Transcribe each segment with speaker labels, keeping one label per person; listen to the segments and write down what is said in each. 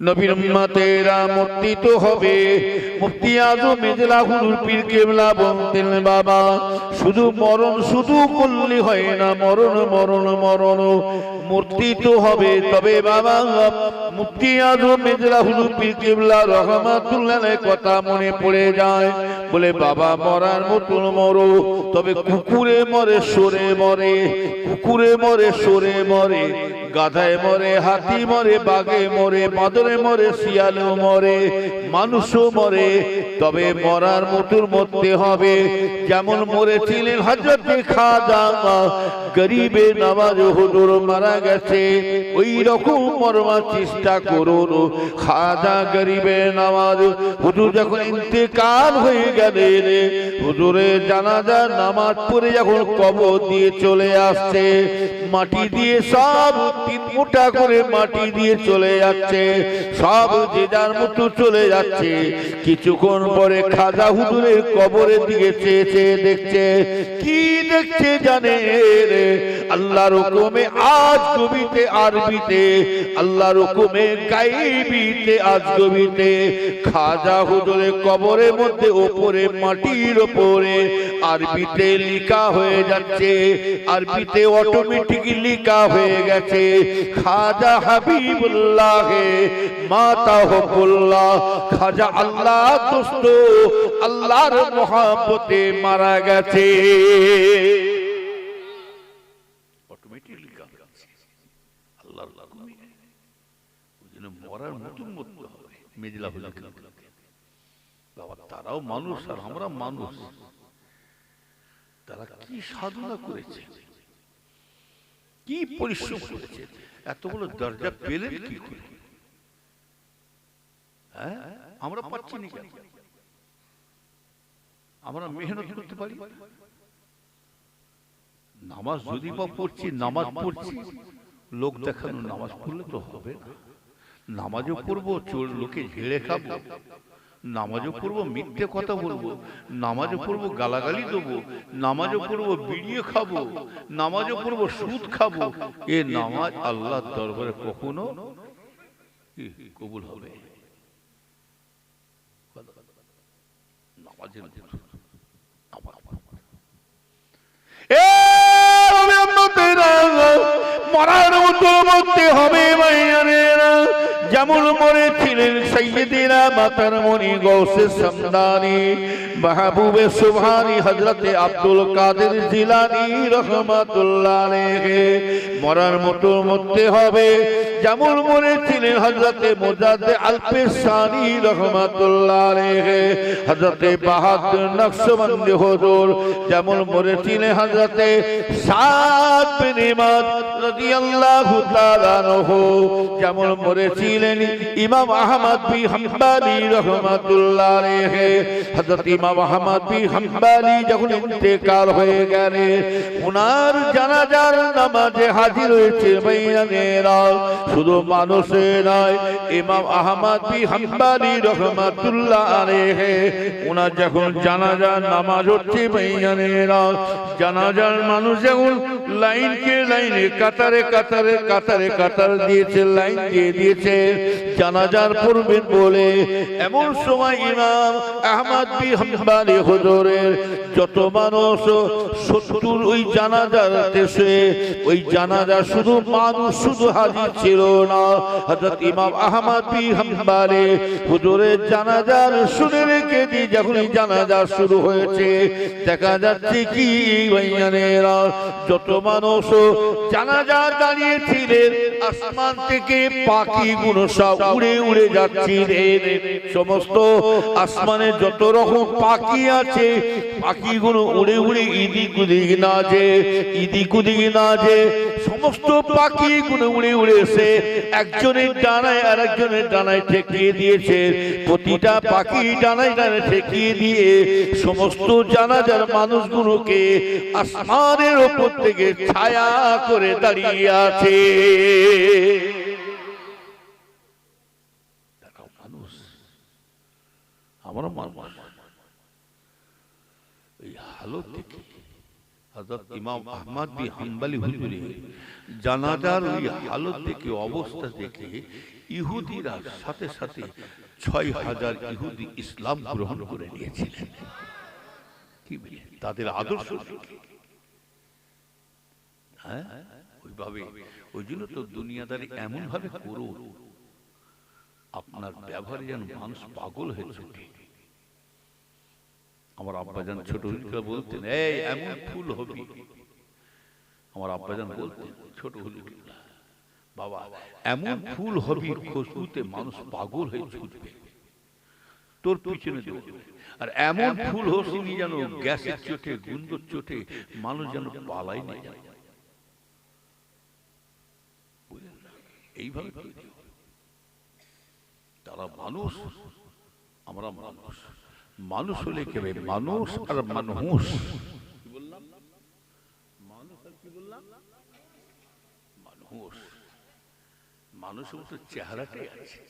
Speaker 1: নবীর উম্মতেরা মুক্তিত হবে। মুফতি আজম মেজলা হুজুর পীর কেবলা বলতেন, বাবা শুধু মরণ শুধু করলে হয় না, মরণ মরণ মরণ মুক্তিত হবে। তবে বাবা মুফতি আজম মেজলা হুজুর পীর কেবলা রহমাতুল্লাহ কথা মনে পড়ে যায়, বলে বাবা মরার মতন মরো, তবে কুকুরে মরে সরে মরে, কুকুরে মরে সরে মরে, গাধায় মরে, হাতি মরে, বাঘে মরে, বাদরে মরে, শিয়ালেও মরে, মানুষও মরে, তবে মরার মতন মরতে হবে। যেমন মরেছিলেন হযরত খাজা গরিবে নওয়াজ হুজুর মারা গেছে, ওই রকম মরবার চেষ্টা করুন। খাজা গরিবে নওয়াজ হুজুর যখন ইন্তেকাল হয়ে গেলেন, হুজুরের জানাজার নামাজ পড়ে যখন কবর দিয়ে চলে আসছে, মাটি দিয়ে সব 3 মুঠা করে মাটি দিয়ে চলে যাচ্ছে, সব যে যার মতো চলে যাচ্ছে। কিছুক্ষণ পরে খাজা হুজুরের কবরের দিকে চেয়ে চেয়ে দেখছে, কি দেখছে জানে? আল্লাহর হুকুমে আজ কবিতে আরবিতে, আল্লাহর হুকুমে গায়বিতে আজগবিতে খাজা হুজুরের কবরের মধ্যে উপরে মাটির উপরে আরবিতে লেখা হয়ে যাচ্ছে, আরবিতে অটোমেটিক লেখা হয়ে গেছে, খাজা হাবিবুল্লাহ মাতা হকুল্লাহ, খাজা আল্লাহ দোস্ত আল্লাহর মহব্বতে মারা গেছে। অটোমেটিক লেখা হয়েছে আল্লাহর হুকুমে, ওইজন্য মরার মতন মরতে হবে। মেজলা হুজুর বাবা তারাও মানুষ আর আমরা মানুষ, তারা কি সাধনা করেছে, কি পরিশ্রম করেছে, এত বড় দরজা পেলেন কি করে? হ্যাঁ, আমরা পাচ্ছি না কেন? আমরা মেহনত করতে পারি? নামাজ যদি বা পড়ছি, নামাজ পড়ছি লোক দেখানো নামাজ পড়লে তো হবে না। নামাজও পড়বো চোর লোকে ঝেড়ে খাবো, নামাজও পড়বো মিথ্যে কথা বলবো, নামাজও পড়বো গালাগালি দেবো, নামাজও পড়বো বিড়িয়ে খাবো, নামাজও পড়বো সুদ খাবো, এ নামাজ আল্লাহর দরবারে কখনো কবুল হবে? নামাজের মরার মতো মরতে হবে। যেমন মরেছিলেন সাইয়্যিদিনা মাতার মনি গৌসে সমদানি মাহবুবে সুবহানি হযরতে আব্দুল কাদের জিলানী রাহমাতুল্লাহ আলাইহি, মরার মতো মরতে হবে। যেমন মরেছিলেন হযরতে মুজাদ্দিদ আল-পেশানি রাহমাতুল্লাহ আলাইহি, হযরতে বাহাদুর নকশবন্দি হুজুর, যেমন মরেছিলেন হযরতে সাদ বিন ইমাদ রাদিয়াল্লাহু তাআলা আনহু, যেমন মরেছিলেন ইমাম আহমদ বিন হাম্বলি রাহমাতুল্লাহ আলাইহি। হযরত ইমাম আহমদ বিন হাম্বলি যখন ইন্তেকাল হয়ে গেলেন, ওনার জানাজার নামাজে হাজির হয়েছে ভাইয়ানেরা, শুধু মানুষে নয়, ইমাম আহমদ বিন হাম্বলি রাহমাতুল্লাহ আলাইহি ওনার যখন জানাজার নামাজ হচ্ছে ভাইয়ানেরা, জানাজার মানুষ যখন লাইনকে লাইনে কাতারে কাতারে কাতারে কাতার দিয়েছে, লাইন দিয়ে দিয়েছে জানাজার পড়বেন বলে, এমন সময় ইমাম আহমদ বিন হাম্বলি হুজুরের যত মানুষ 70 ওই জানাজার দেশে, ওই জানাজা শুধু মানুষ শুধু হাজির ছিল না, হযরত ইমাম আহমদ বিন হাম্বলি হুজুরের জানাজার শুনে রেখে দিয়ে যখন জানাজা শুরু হয়েছে, দেখা যাচ্ছে কি ভাইয়ানেরা, যত মানুষ জানাজার দাঁড়িয়েছিলেন, আসমান থেকে পাখিগুলো সব উড়ে উড়ে যাচ্ছিলেন। সমস্ত আসমানে যত রকম পাখি আছে, পাখিগুলো উড়ে উড়ে ইদিক উদিক না যে, ইদিক উদিক না যে, সমস্ত পাখিগুলো উড়ে উড়ে এসে একজনের ডানায় আর একজনের ডানায় ঠেকিয়ে দিয়েছে। প্রতিটা পাখি ডানায় ডানায় ঠেকিয়ে দিয়ে সমস্ত জানাজার মানুষগুলোকে আসমানের উপর থেকে ছায়া করে দাঁড়িয়ে আছে। মানুষ, আমরা মানুষ, এই হালত থেকে হযরত ইমাম আহমদ বিন হাম্বলি হুজুরে জানাজার ওই হালত দেখে, অবস্থা দেখে ইহুদিরা সাথে সাথে ৬,০০০ ইহুদি ইসলাম গ্রহণ করে নিয়েছিলেন। কি তাদের আদর্শ, হ্যাঁ ওইভাবে। ওই জন্য তো দুনিয়াদারি এমন ভাবে করো আপনার ব্যবহারে যেন মানুষ পাগল হয়ে ছুটে। আমার আব্বাজান ছোট হুজুরকে বলতেন, এই এমন ফুল হবে। আমার আব্বাজান বলতেন ছোট হুজুর, বাবা এমন ফুল হবে খুশবুতে মানুষ পাগল হয়ে ছুটবে তোর পিছনে দৌড়বে। আর এমন ফুল হসিনি যেন গ্যাসের চোটে, গুন্দর চোটে মানুষ যেন পালাই না যায়। এইভাবে তারা মানুষ, আমরা মানুষ। মানুষ হলে কে ভাই? মানুষ আর মানুষ। কি বললাম? মানুষ আর কি বললাম? মানুষ। মানুষের মতো চেহারাটাই আছে,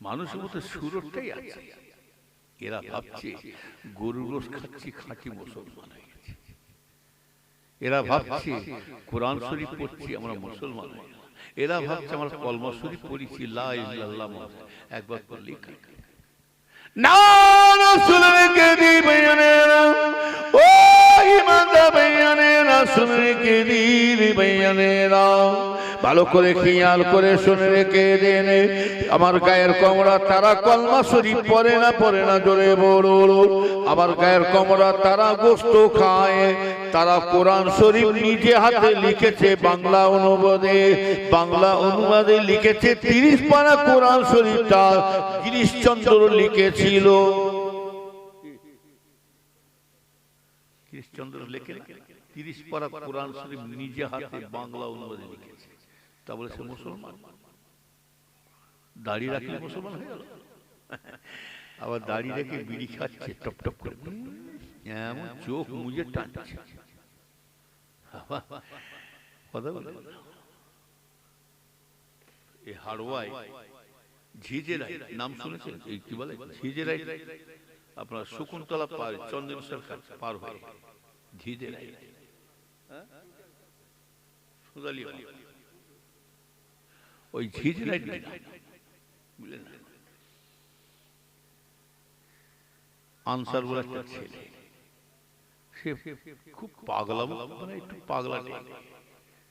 Speaker 1: মানুষের মতো সুরটাই আছে। এরা ভাবছে গরুর রোজ খাচ্ছি, খাঁটি মুসলমান হয়ে গেছে। এরা ভাবছে কোরআন শরীফ পড়ছি, আমরা মুসলমান হয়ে গেলাম। এরা ভাবছে আমরা কলমা শরীফ পড়েছি, লা ইলাহা একবার পড়লেই খাই। না রাসূলের কে দিবেনেরা, ও ঈমানদার বেয়ানেরা, রাসূলের কে দিবেনেরা, ভালো করে খেয়াল করে শুনে রেখে দেন। আমার গায়ের কমরা তারা কলমা শরীফ পড়ে না, পড়ে না, জোরে বলো। আমার গায়ের কমরা তারা গোশত খায়, তারা কোরআন শরীফ নিজে হাতে লিখেছে বাংলা অনুবাদে। বাংলা অনুবাদে লিখেছে 30 পারা কোরআন শরীফটা গিরিশচন্দ্র লিখেছিল। গিরিশচন্দ্র লিখে 30 পারা কোরআন শরীফ নিজে হাতে বাংলা অনুবাদে লিখেছে। তা বলে সে মুসলমান? দাড়ি রাখলে মুসলমান হয়ে গেল? আবার দাড়ি রেখে বিড়ি খাচ্ছে টপ টপ করে, এমন চোখ মুজে টানছে। কথা বলে এই হাড়োয়ায় ঝিঝেরাই নাম শুনেছেন? এই কি বলে ঝিঝেরাই, আপনার শকুন্তলা পার, চন্দনেশ্বর পার হয়ে ঝিঝেরাই, ওই ঝিঝেরাই বুঝলেন না? আনসার বলে একটা ছেলে, সে খুব পাগলা, মানে একটু পাগলা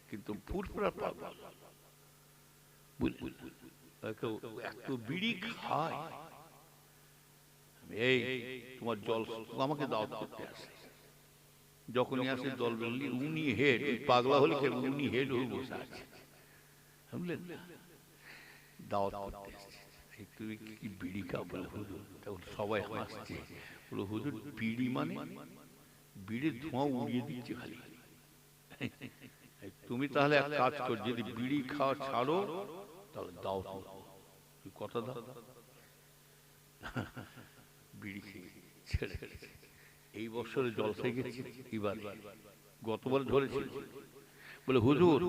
Speaker 1: কিন্তু ফুরফুরা পাগলা। এত বিড়ি খায়, এই তোমার জল আমাকে দাওয়াত করতে আসে। যখনই আসে জল বললি উনি হেড, পাগলা হলে উনি হেড হয়ে বসে আছে, বুঝলেন? দাওয়াত করতে আসছে, তুমি কি বিড়ি খাও? বলে হুজুর। তখন সবাই হাসছে, বলে হুজুর বিড়ি মানে বিড়ির ধোঁয়া উড়িয়ে দিচ্ছে খালি। তুমি তাহলে এক কাজ কর, যদি বিড়ি খাওয়া ছাড়ো তাহলে দাও, কথা দাও। বিড়ি ছেড়ে এই বছরে জলসায় গেছে, এবার গতবার ধরেছিল। বলে হুজুর,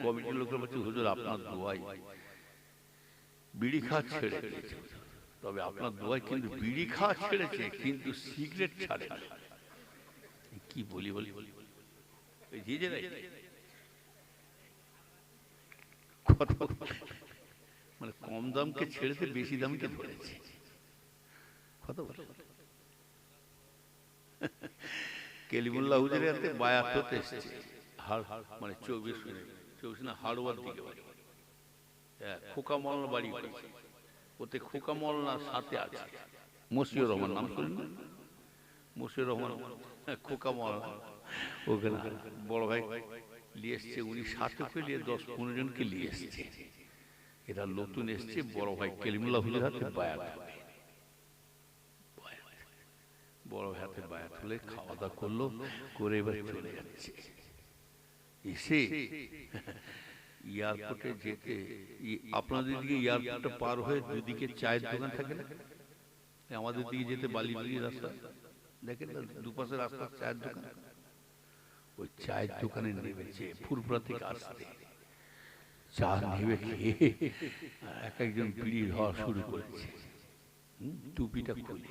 Speaker 1: কমিটির লোকের বলছে হুজুর আপনার দোয়াই বিড়ি খাওয়া ছেড়ে দিয়েছে, তবে আপনার দোয়াই কিন্তু বিড়ি খাওয়া ছেড়েছে, কিন্তু সিগারেট ছাড়ে না। কি বলি বলি মানে কম দামকে ছেড়েতে বেশি দামকে ধরেছে। কথা বল। কেলিমুল্লাহ হুজুরের হাতে বায়াত হতে এসেছে, মানে 24 না হাড়োয়ার দিকে বাড়ি, খোকা মৌলানা বাড়ি করেছে। ওতে খোকা মৌলানার সাথে আছে মশিউর রহমান, নাম শুনেন না? মশিউর রহমান খোকা মৌলানা, ওখানে বড় ভাই নিয়ে এসছে, উনি সাথে পেলে 10-15 জনকে নিয়ে এসছে। এরা নতুন এসছে, বড় ভাই কেলিমুল্লাহ হুজুরের হাতে বায়াত হবে। বড় ভাই হাতে বায়াত হলে খাওয়া দাওয়া করলো, করে এবার চলে যাচ্ছে। এসে এয়ারপোর্টে যেতে, আপনাদের দিকে এয়ারপোর্টে পার হয়ে দুদিকে চায়ের দোকান থাকে না? আমাদের দিকে যেতে বালি বালি রাস্তা দেখেন না, দুপাশে রাস্তা চায়ের দোকান। ওই চায়ের দোকানে নেমেছে, ফুরফুরা থেকে আসতে চা নেবে খেয়ে এক একজন বিড়ি ধোয়া শুরু করেছে। টুপিটা খুলে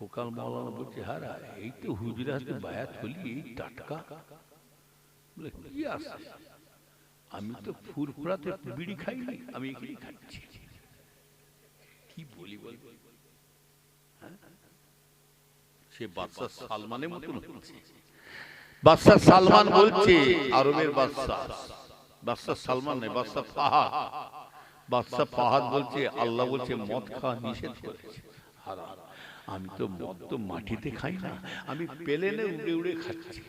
Speaker 1: ফোকাল মাওলানা বলছে হ্যাঁ এই তো হুজুরের হাতে বায়াত হলি এই টাটকা, বলে কি আছে, আমি তো ফুরফুরাতে বিড়ি খাইনি, আমি এখানে খাচ্ছি। কি বলি বল, সে বাদশা সালমানের মতন হচ্ছে। বাদশা সালমান বলছে, আরবের বাদশা, বাদশা সালমান নেই, বাদশা ফাহাদ, বাদশা ফাহাদ বলছে আল্লাহ বলছে মদ খাওয়া নিষেধ করেছে, হারাম। আমি তো মদ তো মাটিতে খাই না, আমি প্লেনে উড়ে উড়ে খাচ্ছি।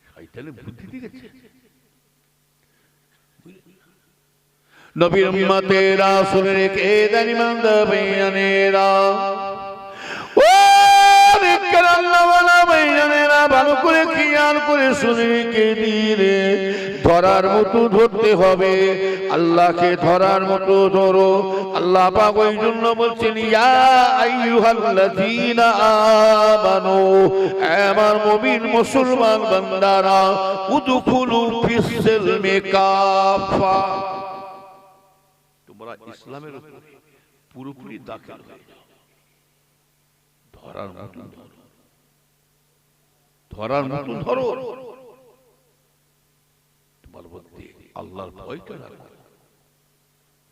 Speaker 1: শয়তানের বুদ্ধি দিয়েছে। নবীর উম্মতেরা শুনে রেখে দেন ইমানদার বেঈমানেরা, ও নেককার আল্লাহওয়ালা বেঈমানেরা, ভালো করে খেয়াল করে শুনে রেখে দিলে ধরার মতো ধরতে হবে, আল্লাহকে ধরার মতো ধরো। আল্লাহ পাক ওই জন্য বলছেন ইয়া আইয়ুহাল্লাযীনা আমানু, আমার মুমিন মুসলমান বান্দারা, উদখুলু ফিস-সিলমি কাফা, তোমরা ইসলামের পুরোপুরি দাখিল হয়ে যাও। ধরার মতো ধরো, ধরার মতো ধরো, তোমার মধ্যে আল্লাহর ভয়টা রাখো।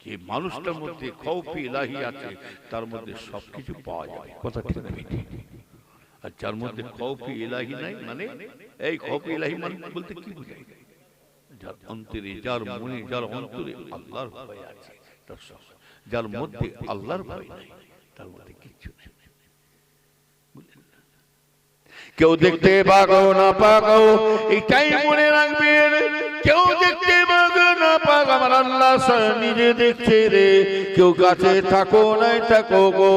Speaker 1: যে মানুষটার মধ্যে খৌফ-ই ইলাহি আছে তার মধ্যে সবকিছু পাওয়া যাবে, কথা ঠিক না? আর যার মধ্যে খৌফ-ই ইলাহি নাই, মানে এই খৌফ-ই ইলাহি মানে বলতে কি বোঝায়? যার অন্তরে, যার মনে, যার অন্তরে আল্লাহর ভয় আছে, তার সব। যার মধ্যে আল্লাহর ভয় নাই তার মধ্যে কিচ্ছু নেই। কেউ দেখতে পাগো না পাগো এটাই মনে রাখবেন, কেউ দেখতে পাগো না পাগো আমার আল্লাহ নিজে দেখছে রে। কেউ কাছে থাকো নাই থাকো গো,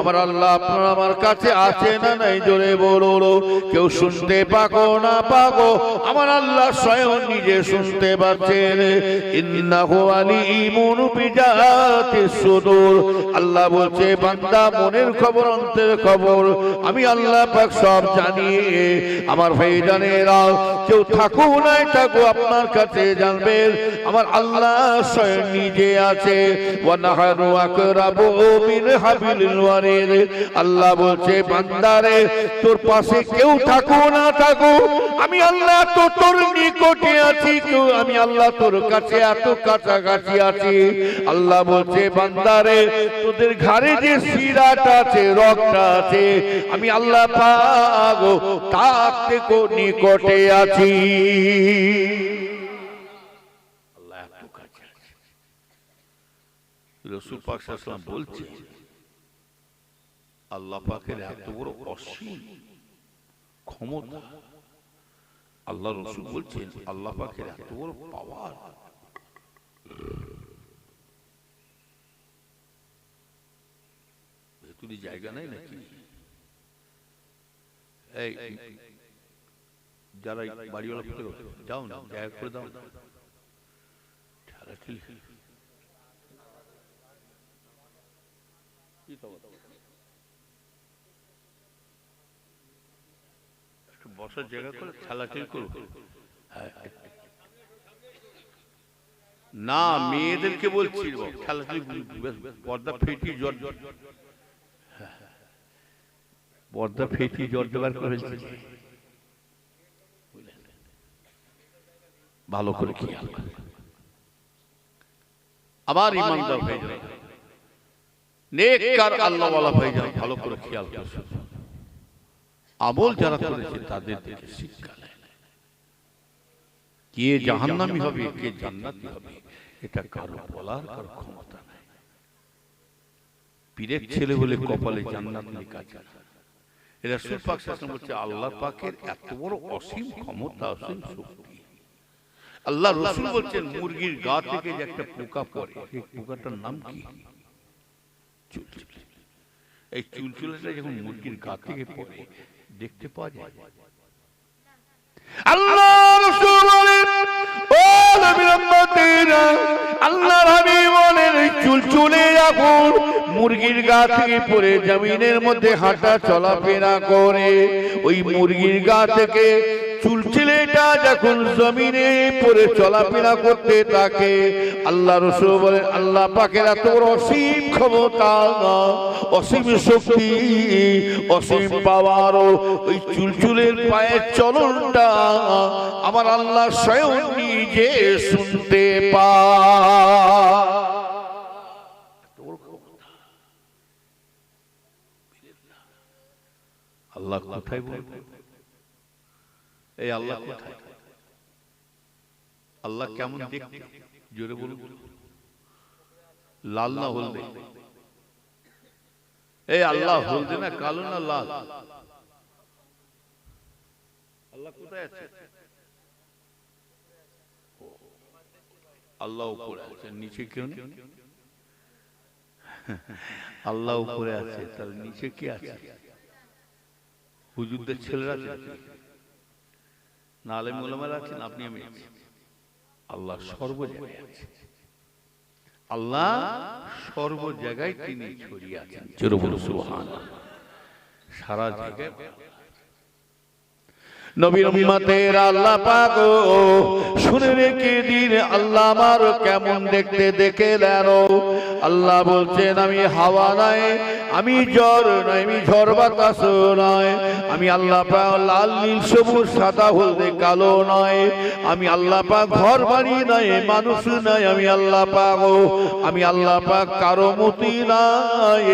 Speaker 1: আমার আল্লাহ আপনার আমার কাছে আছে না নাই জোরে বলো। কেউ শুনতে পাগো না পাগো আমার আল্লাহ স্বয়ং নিজে শুনতে পাচ্ছেন। ইন্নাহু আলিমুন বিজাতিস সুদূর, আল্লাহ বলছে বান্দা মনের খবর অন্তরের খবর আমি আল্লাহ পাক সব জানি। আমার ভাইজানেরা, কেউ থাকো নাই থাকো আপনার কাছে জানবেন আমার আল্লাহ স্বয়ং নিজে আছে। ওয়া নাহনু আকরাবু মিন হাবিলিল ওয়ারিদ, আল্লাহ বলছে বান্দারে তোর পাশে কেউ থাকো না থাকো আমি আল্লাহ তো তোর নিকটে আছি, কেউ আমি আল্লাহ তোর কাছে এত কাছাকাছি আছি। আল্লাহ বলছে বান্দারে তোদের ঘাড়ে যে শিরাটা আছে, রগটা আছে, আমি আল্লাহ পাক তার থেকে নিকটে আছি। আল্লাহ এত কাছে আছে। রাসূল পাক সাল্লাল্লাহু আলাইহি ওয়াসাল্লাম বলছে আল্লাহ পাকের এত বড় অসীম ক্ষমতা। আল্লাহ রাসূল বলছেন আল্লাহ পাকের এত বড় পাওয়ার। ভেতরে জায়গা নাই নাকি? এই যারা বাড়িওয়ালা যাও না, জায়গা করে দাও। বসার জায়গা করে খেলাখেলি করো। না, মেয়েদেরকে বলছি খেলাখেলি, পর্দা ফেটি জ্বর, পর্দা ফেটি জ্বর জোগাড় করে ফেলছে। ভালো করে খেয়াল করে আবার ইমানদার হয়ে যায়, নেককার আল্লাহওয়ালা হয়ে যায়। ভালো করে খেয়াল করে আমল যারা করেছে তাদের থেকে শিক্ষা নেয়। কে জাহান্নামী হবে কে জান্নাতি হবে এটা কারো বলার কারো ক্ষমতা নাই। পীরের ছেলে বলে কপালে জান্নাত লেখা আছে। রাসূল পাক সাল্লাল্লাহু আলাইহি ওয়াসাল্লাম বলছে আল্লাহ পাকের এত বড় অসীম ক্ষমতা, অসীম শক্তি। আল্লাহ রাসূল বলছেন মুরগির গা থেকে যে একটা পোকা পড়ে, এই পোকাটার নাম কি? চুলচুলে। এই চুলচুলেটা যখন মুরগির গা থেকে পড়ে দেখতে পাওয়া যায়। আল্লাহ রাসূল বলেন ও নবীর উম্মতেরা, আল্লাহর হাবিব বলেন এই চুলচুলে যখন মুরগির গা থেকে পড়ে জমিনের মধ্যে হাঁটা চলাফেরা করে, ওই মুরগির গা থেকে চুলচুলেটা যখন জমিনে পড়ে চলাফেরা করতে থাকে, আল্লাহ রাসূল বলেন আল্লাহ পাকের এত বড় অসীম ক্ষমতা, অসীম শক্তি, অসীম পাওয়ার, ওই চুলচুলের পায়ের চলনটা আমার আল্লাহ স্বয়ং নিজে শুনতে পায়। আল্লাহ কোথায় বলবো? এই আল্লাহ কোথায়? আল্লাহ কেমন দেখতে? জোরে বলুন। লাল না হলদে? এই আল্লাহ হলদে না কালো না লাল? আল্লাহ কোথায় আছে? আল্লাহ উপরে আছে, নিচে কেউ নেই। আল্লাহ উপরে আছে, তাহলে নিচে কে আছে? হুজুরদের ছেলেরা আছে, না আলেম ওলামারা আছেন, আপনি আমি আছি। আল্লাহ সর্ব জায়গায় আছে। আল্লাহ সর্ব জায়গায় তিনি ছড়িয়ে আছেন। জোরে বলুন সুবহানাল্লাহ। সারা জায়গায় নবীর উম্মতের আল্লাহ পাক শুনে রেখে দিন, আল্লাহ আমার কেমন দেখতে দেখে দেন। আল্লাহ বলছেন আমি হাওয়া নাই, আমি জ্বর নাই, আমি ঝড় বাতাস নয়, আমি আল্লাহ পাক লাল নীল সবুজ সাদা হলদে কালো নয়, আমি আল্লাহ পাক ঘর বাড়ি নাই, মানুষ নাই, আমি আল্লাহ পাক, আমি আল্লাহ পাক কারো মতি নাই।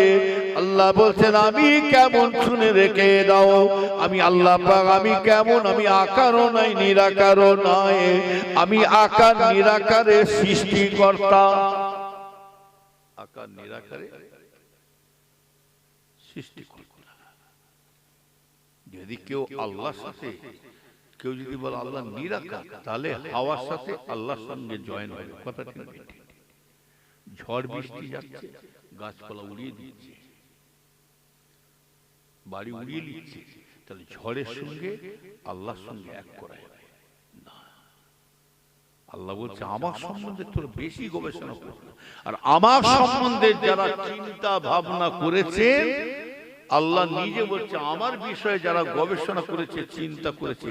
Speaker 1: আল্লাহ বলছেন আমি কেমন শুনে রেখে দাও, আমি আল্লাহ পাক আমি কেমন, আমি আকারও নাই নিরাকারও নয়, আমি আকার নিরাকারের সৃষ্টিকর্তা। আকার নিরাকারে সৃষ্টিকর্তা। যদি কেউ আল্লাহর সাথে, কেউ যদি বলে আল্লাহ নিরাকার, তাহলে হাওয়ার সাথে আল্লাহর সঙ্গে জয়েন হবে। কথা ঠিক? ঝড় বৃষ্টি যাচ্ছে, গাছপালা উড়িয়ে দিচ্ছে, বাড়ি উড়িয়ে দিচ্ছে, তাহলে ঝড়ের সঙ্গে আল্লাহর সঙ্গে এক করা যাবে না। আল্লাহ বলছে আমার সম্বন্ধে তোর বেশি গবেষণা করো, আর আমার সম্বন্ধে যারা চিন্তা ভাবনা করেছে, আল্লাহ নিজে বলছে আমার বিষয়ে যারা গবেষণা করেছে, চিন্তা করেছে,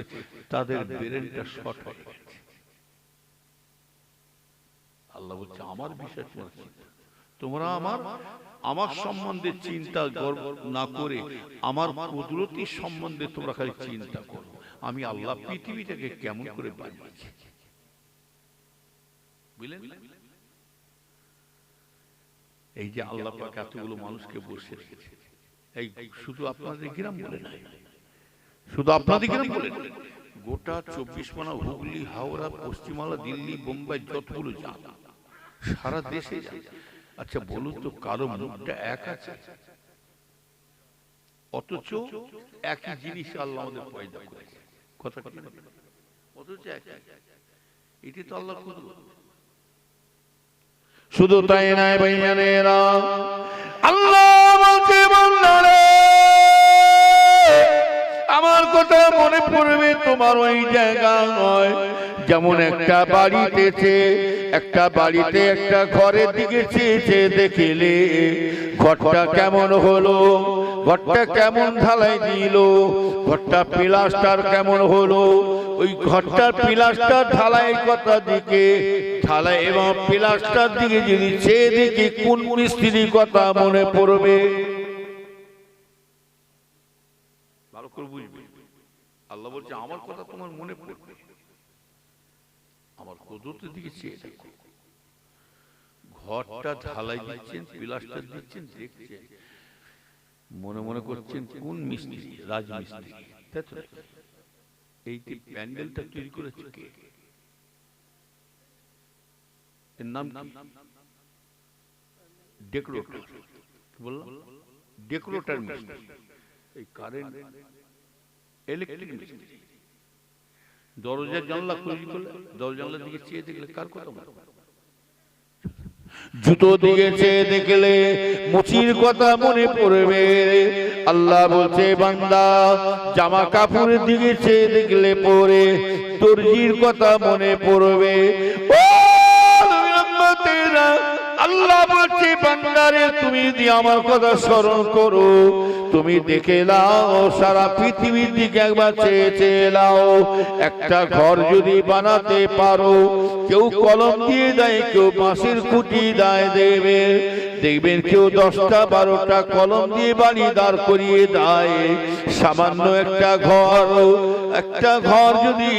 Speaker 1: তাদের ব্রেনটা শর্ট হয়ে গেছে। আল্লাহ বলছে আমার বিষয়ে তোমরা আমার সম্বন্ধে চিন্তা না করে আমার কুদরতি সম্বন্ধে তোমরা খালি চিন্তা করো, আমি আল্লাহ পৃথিবীটাকে কেমন করে বানিয়েছি। বুঝলেন? এই যে আল্লাহ পাক এতগুলো মানুষকে বসে রেখেছে, এই শুধু আপনাদের গ্রাম বলে নাই, শুধু আপনাদের গ্রাম বলে নাই, গোটা 24 পরগনা, হুগলি, হাওড়া, পশ্চিমবাংলা, দিল্লি, বোম্বাই, যতগুলো যান, সারা দেশে যান। আচ্ছা বলুন তো, কারো মুখটা এক আছে? অথচ একই জিনিস আল্লাহ আমাদের পয়দা করেছে। কথা কি? অথচ এটি তো আল্লাহর কুদরত। শুধু তাই নয় ভাইয়ানেরা, আল্লাহ বলছে বান্দারে আমার কথা মনে পড়বে তোমার ওই জায়গা নয়। যেমন একটা বাড়িতে একটা ঘরের দিকে চেয়ে দেখিলে ঘরটা কেমন হলো, ঘরটা কেমন ঢালাই দিল, ঘরটা প্লাস্টার কেমন হলো, ওই ঘরটার প্লাস্টার ঢালাই কথা দিকে, ঢালাই এবং প্লাস্টার দিকে যদি চেয়ে দেখি কোন মিস্ত্রির কথা মনে পড়বে? ভালো করে বুঝবে। আল্লাহ বলছে আমার কথা তোমার মনে পড়বে, আমার কুদরতের দিকে চেয়ে দেখো। ঘরটা ঢালাই দিচ্ছেন, প্লাস্টার দিচ্ছেন, দেখছেন, মনে মনে করছেন কোন মিস্ত্রি? রাজমিস্ত্রি। এই প্যান্ডেলটা তৈরি করেছে কে? এর নাম কি? ডেকোরেটর। বললাম ডেকোরেটর মিস্ত্রি। এই কারেন্ট ইলেকট্রিক মিস্ত্রি। দরজা জানলা তৈরি করলে, দরজা জানলার দিকে চেয়ে দেখলে কার কথা মনে পড়ে? জুতো দিকে চেয়ে দেখলে মুচির কথা মনে পড়বে। আল্লাহ বলছে বান্দা জামা কাপড়ের দিকে চেয়ে দেখলে পরে দর্জির কথা মনে পড়বে। ও উম্মতেরা আল্লাহ বলছে বান্দারে তুমি যদি আমার কথা স্মরণ করো, তুমি দেখে নাও সারা পৃথিবীর দিকে একবার চেয়ে চেয়ে নাও, একটা ঘর যদি বানাতে পারো, কেউ কলম দিয়ে দেয়, কেউ বাঁশের খুঁটি দেয়, দেখবেন কেউ 10টা 12টা কলম দিয়ে বাড়ি দাঁড় করিয়ে দেয়। সামান্য একটা ঘর যদি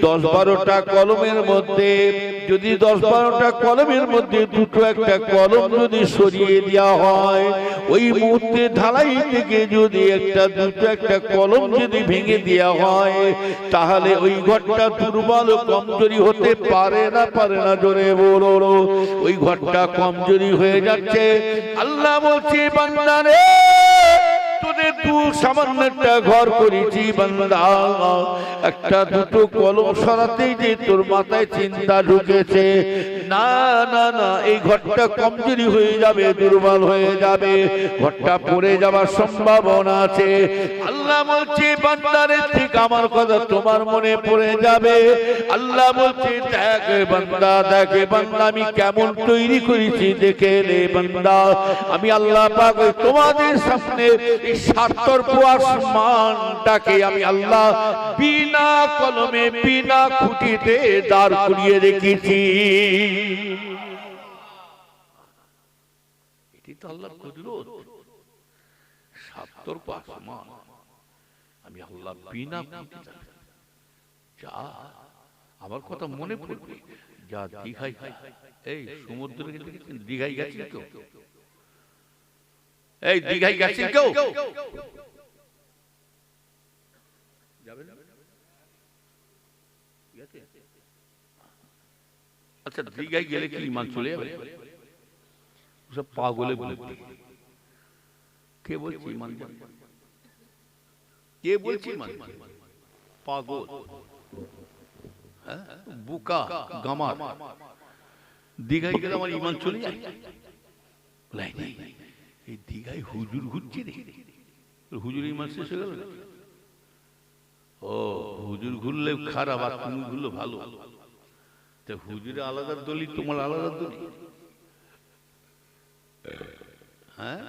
Speaker 1: 10-12টা কলমের মধ্যে, যদি 10-12টা কলমের মধ্যে দুটো একটা কলম যদি সরিয়ে দেওয়া হয়, ওই মুহূর্তে ঢালাই থেকে যদি দুটো একটা কলম যদি ভেঙে দেওয়া হয়, তাহলে ওই ঘরটা দুর্বল কমজোরি হতে পারে না জোরে বলো। ওই ঘরটা কমজোরি হয়ে যাচ্ছে। আল্লাহ বলছে বান্দারে তোদের সামান্য একটা ঘর করেছি বান্দা, একটা দুটো কলম সরাতেই যে তোর মাথায় চিন্তা ঢুকেছে, না না না এই ঘরটা কমজোরি হয়ে যাবে, দুর্বল হয়ে যাবে, ঘরটা পড়ে যাওয়ার সম্ভাবনা আছে। আল্লাহ বলছে বান্দারে ঠিক আমার কথা তোমার মনে পড়ে যাবে। আল্লাহ বলছে দেখে বান্দা আমি কেমন তৈরি করেছি দেখে রে বান্দা। আমি আল্লাহ পাক তোমাদের সামনে এই 70 আসমানটাকে আমি আল্লাহ বিনা কলমে বিনা খুঁটিতে দাঁড় করিয়ে রেখেছি। এটি তো আল্লাহর কুদরত। 70 আসমান আমি আল্লাহ বিনা খুঁটিতে। যা আমার কথা মনে পড়বে, যা দীঘায়, এই সমুদ্রে দেখেছেন দীঘায় গেছেন কেউ? এই দীঘায় গেছেন কেউ? আচ্ছা দীঘায় গেলে কি ইমান চলে যাবে? সব পাগলে বলে। কে বলছে ইমান? কে বলছে ইমান? পাগল, বুকা, গামার। দীঘায় গেলে আমার ইমান চলে যায়? এই দীঘায় হুজুর ঘুরছে রে, হুজুর ইমান শেষ হয়ে গেল। ও হুজুর ঘুরলে খারাপ, আর তুমি ঘুরলে ভালো। তো হুজুরে আলাদা দলি, তোমার আলাদা দলি। হ্যাঁ,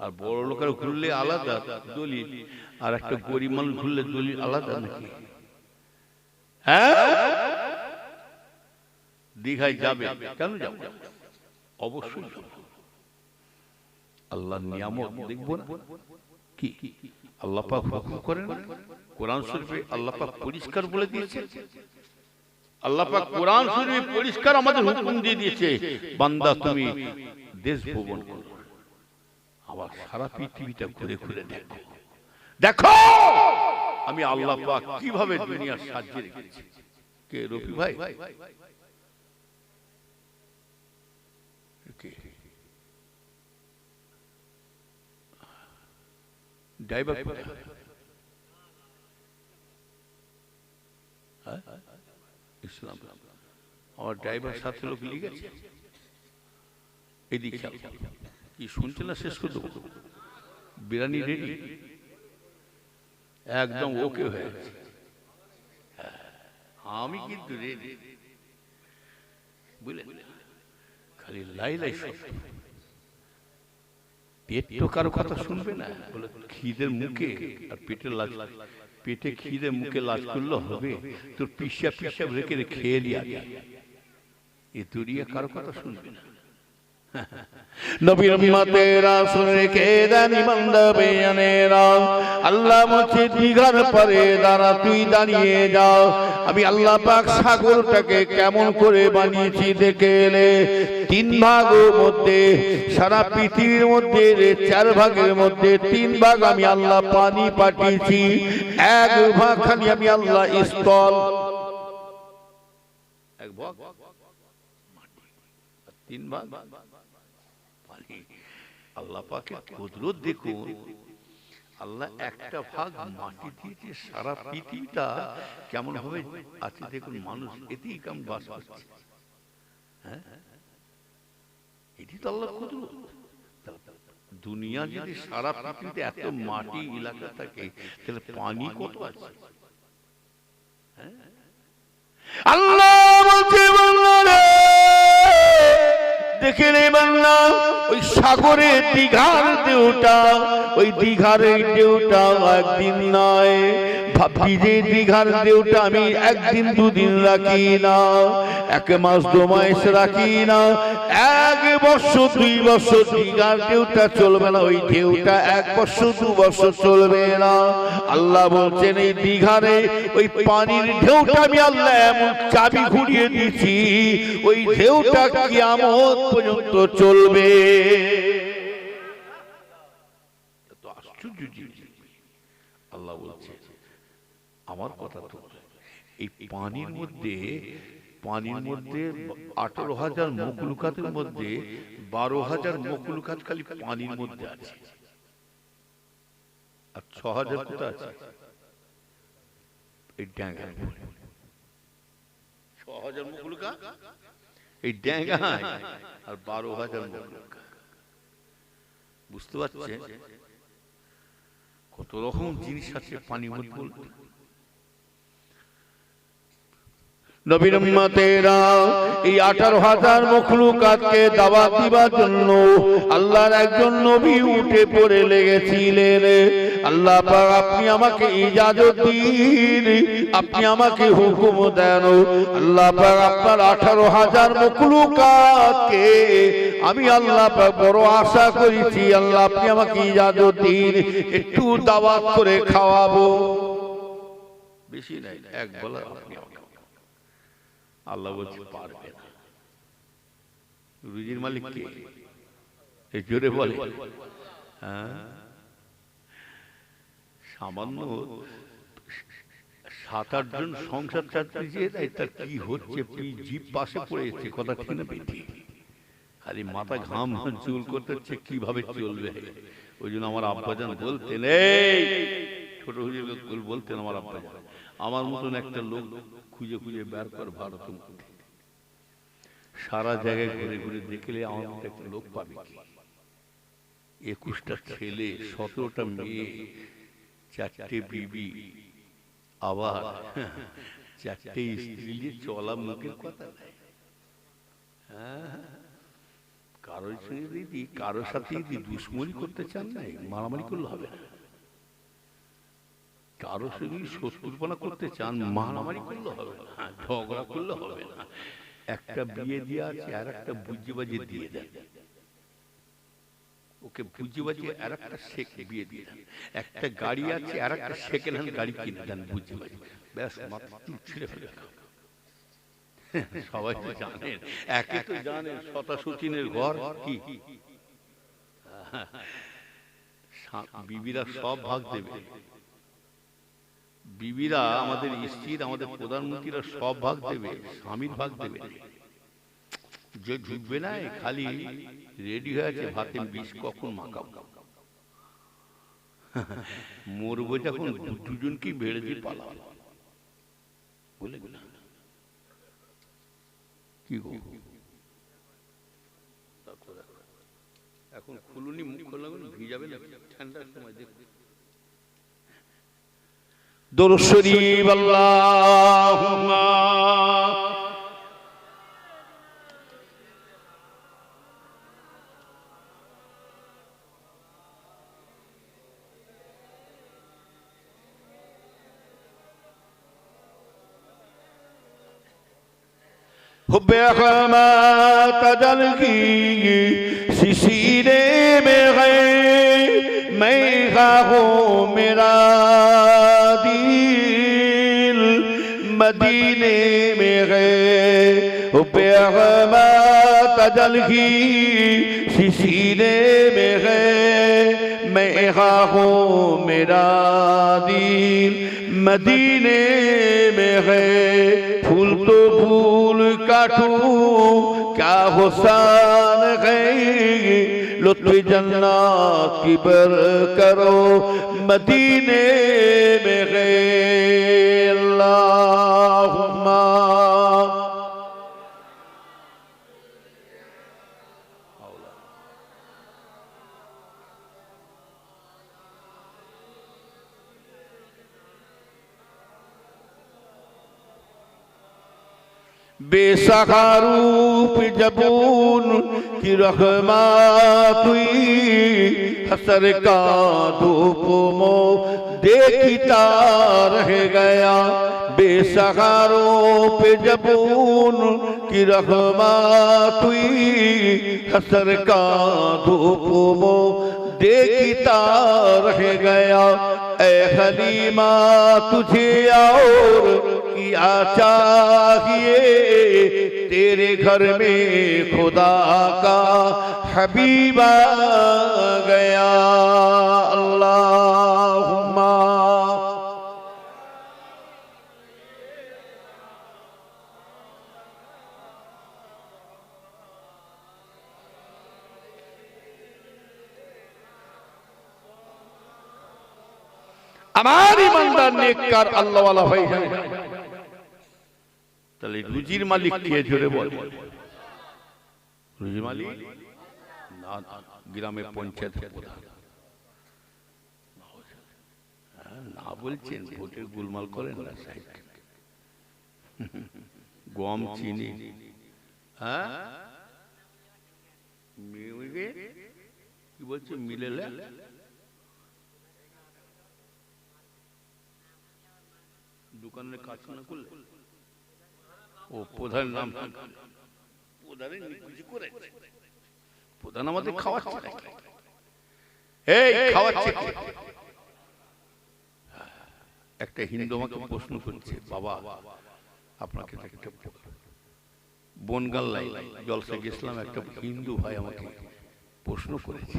Speaker 1: আর বড় লোকের ঘুরলে আলাদা দলি, আর একটা গরিব মানুষ ঘুরলে দলি আলাদা নাকি? হ্যাঁ, দীঘায় যাবে, কেন যাবো? অবশ্যই আল্লাহর নিয়ামত দেখবো না কি? আল্লাহ পাক হুকুম করেন, কোরআন শরীফে আল্লাহ পাক পরিষ্কার বলে দিয়েছে। আল্লাহ পাক কোরআন শরীফে পরিষ্কার আমাদের হুকুম দিয়ে দিয়েছে, বান্দা তুমি দেশ ভ্রমণ করো, আবার সারা পৃথিবীটা ঘুরে ঘুরে দেখো, দেখো আমি আল্লাহ পাক কিভাবে দুনিয়া সাজিয়ে রেখেছি। কে রফি ভাই? ড্রাইভার ইসলাম, আমার ড্রাইভার সাথে লোক লিখেছে। এদিকে কি শুনছে না? শেষ করে দেবো। বিরিয়ানি রেডি, একদম ওকে হয়ে গেছে। আমি কিন্তু রেডি, বুঝলেন? খালি লাই লাই শব্দ। পেট তো কারো কথা শুনবে না, বলে খিদের মুখে আর পেটের লাজ, পেটে খিদে মুখে লাজ করলে হবে? তোর পিসাব পিসাব রেখে খেয়ে দিয়া, এ দুনিয়া কারো কথা শুনবে না। নবীর উম্মতেরা শুনে রেখে দেন ইমানদার বেঈমানেরা। আল্লাহ বলছে দীঘার পারে দাঁড়া, তুই দাঁড়িয়ে যাও। আমি আল্লাহ পাক সাগরটাকে কেমন করে বানিয়েছি দেখে এলে। 3 ভাগের মধ্যে, সারা পৃথিবীর মধ্যে 4 ভাগের মধ্যে 3 ভাগ আমি আল্লাহ পানি পাঠিয়েছি, 1 ভাগ খালি আমি আল্লাহ স্থল, 1 ভাগ 3 ভাগ পানি। আল্লাহ পাকের কুদরত দেখুন, আল্লাহ একটা ভাগ মাটি দিয়েছে, সারা পৃথিবীটা কেমন ভাবে আছে দেখুন, মানুষ এতেই কেমন বাস করছে। হ্যাঁ, এটি তো আল্লাহর কুদরত। দুনিয়া যদি সারা পৃথিবীতে এত মাটি এলাকা থাকে, তাহলে পানি কত আছে? আল্লাহ বলছে বান্দারে দেখে নেবেন না ওই সাগরের দীঘার ঢেউটা, ওই দীঘার ঢেউটা একদিন নয়। ভাবছি যে দীঘার ঢেউটা আমি একদিন দুদিন রাখি না, 1 মাস 2 মাস রাখি না, 1 বছর 2 বছর দীঘার ঢেউটা চলবে না, ওই ঢেউটা 1 বছর 2 বছর চলবে না। আল্লাহ বলছেন এই দীঘারে ওই পানির ঢেউটা আমি আল্লাহ এমন চাবি ঘুরিয়ে দিচ্ছি, ওই ঢেউটা কিয়ামত পর্যন্ত চলবে। এত আশ্চর্য জিনিস আল্লাহ বলছে। আমার কথা তো এই পানির মধ্যে 18,000 মখলুকাতের মধ্যে 12,000 মখলুকাত খালি পানির মধ্যে আছে, আর 6,000 কোথায় আছে? এই ড্যাঙ্গা 6,000 মখলুকাত এই ড্যাঙ্গায়, আর 12,000 মখলুকাত। বুঝতে পারছে কত রকম জিনিস আছে পানির মধ্যে। নবীর উম্মতেরা এই 18,000 মখলুকাতকে দাওয়াত দিবার জন্য আল্লাহর একজন নবী উঠে পড়ে লেগেছিলেন। আল্লাহ পাক আপনি আমাকে ইজাজত দিন, আপনি আমাকে হুকুম দেন। আল্লাহ পাক আপনার 18,000 মখলুকাতকে আমি আল্লাহ পাক বড় আশা করেছি, আল্লাহ আপনি আমাকে ইজাজত দিন, একটু দাওয়াত করে খাওয়াবো। বেশি নাই, 1 বলা আপনি আমাকে। আল্লাহ বলছে পারবে না। রুজির মালিক কে? এই জোরে বলে। সামান্য 7-8 জন সংসার চাচ্ছে যে তার কি হচ্ছে, জিপ পাশে পড়েছে, কথা ঠিক না বেটি? খালি মাথা ঘাম চুল করতেছে কিভাবে চলবে। ওই জন্য আমার আব্বাজান বলতেন, এই ছোট হুজুর বলতেন আমার আব্বাজান, আমার মতন একটা লোক খুঁজে খুঁজে বের কর ভারতের মধ্যে, সারা জায়গায় ঘুরে ঘুরে দেখলে আমার মতো একটা লোক পাবে কি? 21টা ছেলে, 17টা মেয়ে, 4টে বিবি, আবার 4টে স্ত্রী নিয়ে চলা মুখের কথা নাই। কারোর সঙ্গে দিদি কারোর সাথে যদি দুশ্মনী করতে চান নাই, মারামারি করলে হবে না। কারো সঙ্গে শত্রুপনা করতে চান, মারামারি করলে হবে না, ঝগড়া করলে হবে না। একটা বিয়ে দিয়ে আছে, আর একটা বুঝে বাজিয়ে দিয়ে দেন, ওকে বুঝে বাজিয়ে আর একটা শেখ বিয়ে দিয়ে দেন। একটা গাড়ি আছে, আর একটা সেকেন্ড হ্যান্ড গাড়ি কিনে দেন বুঝে বাজিয়ে, ব্যাস মাথা ছিঁড়ে ফেলে। সবাই তো জানেন, একে তো জানেন শতা সচিনের ঘর কি, বিবিরা সব ভাগ দেবে। বিবিরা আমাদের স্ত্রীর, আমাদের প্রধানমন্ত্রীরা সব ভাগ দেবে, স্বামীর ভাগ দেবে। যে ঢুকবে না খালি রেডি হয়ে আছে ভাতে বিষ কখন মাখাবো, মরবো যখন দুজনকেই বেড়ে দিয়ে পালাবো বলে না। কি গো এখন খুলুনি, মুখ খোলাবেন ভিজাবে না, ঠান্ডার সময় দেখুন। দুরূদ শরীফ আল্লাহুম্মা हुब्बे क़यामत अजल की सीने में गए, मैं खाहूं मेरा दिल मदीने में गए। हुब्बे क़यामत अजल की सीने में गए, मैं खाहूं मेरा दिल मदीने में गए। फूल तो फूल काटूं क्या हुस्न है, लुत्फ़ जन्नत की बर करो मदीने में गए। अल्लाहुम्मा बेसहारूप जबून की रहमत हुई हसर का धूप मो देखता रह गया बेसहारों पे जबून की रहमत हुई हसर का धूप मो देखता रह गया ऐ हलीमा तुझे और क्या चाहिए तेरे घर में खुदा का हबीब आ गया अल्लाहुम्मा हमारी ईमानदार नेककार अल्लाह वाला भाई है তাহলে রুজির মালিক কে জোরে বল রুজির মালিক না গ্রামে পঞ্চায়েত প্রধান না বলছেন ভোটের গোলমাল করেন না সাহেব গম চিনি হ্যাঁ কি বলছে মিলেলে দোকানের কাজ না করলে ও প্রধান নাম প্রধানের নিকুচি করে প্রধান আমাদের খাওয়াচ্ছে এই খাওয়াচ্ছে একটা হিন্দু আমাকে প্রশ্ন করছে বাবা আপনাকে একটা বনগাল জলসা গেছিলাম একটা হিন্দু ভাই আমাকে প্রশ্ন করেছে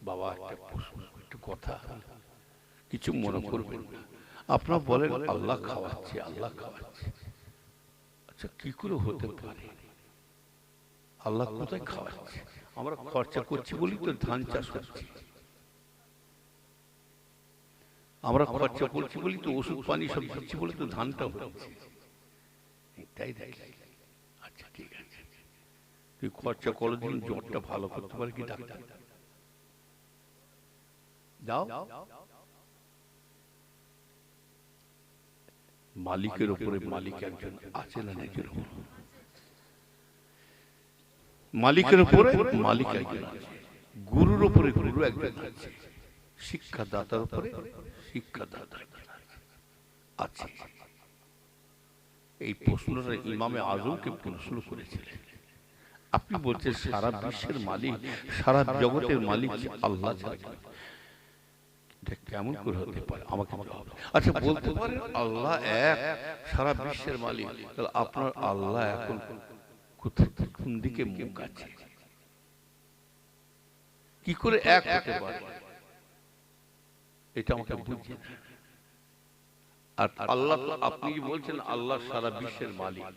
Speaker 1: বাবা একটা প্রশ্ন একটু কথা কিছু মনে করবেন না আপনারা বলেন আল্লাহ খাওয়াচ্ছে আল্লাহ খাওয়াচ্ছে আচ্ছা কি করে হতে পারে আল্লাহ কোথায় খাওয়াচ্ছে আমরা খরচা করছি বলি তো ধান চাষ করছি আমরা খরচা করছি বলি তো ওষুধ পানি সব দিচ্ছি বলে তো ধানটা হচ্ছে এটাই দেখি আচ্ছা ঠিক আছে তুই খরচা করে দিন জ্বরটা ভালো করতে পারে কি ডাক্তার যাও মালিকের উপরে মালিক একজন আছে না একজন মালিকের উপরে মালিক একজন আছে গুরুর উপরে গুরু একজন আছে শিক্ষাদাতার উপরে শিক্ষাদাতা আছে এই প্রশ্নটা ইমামে আজমকে প্রশ্ন করেছিলেন আপনি বলছেন সারা বিশ্বের মালিক সারা জগতের মালিক আল্লাহ ছাড়া কেমন করে হতে পারে আমাকে আচ্ছা বলতে পারেন আল্লাহ এক সারা বিশ্বের মালিক তাহলে আপনার আল্লাহ এখন কোন দিকে মুখ আছে কি করে এক হতে পারে এটা আমাকে বুঝিয়ে আর আল্লাহ আপনি কি বলছেন আল্লাহ সারা বিশ্বের মালিক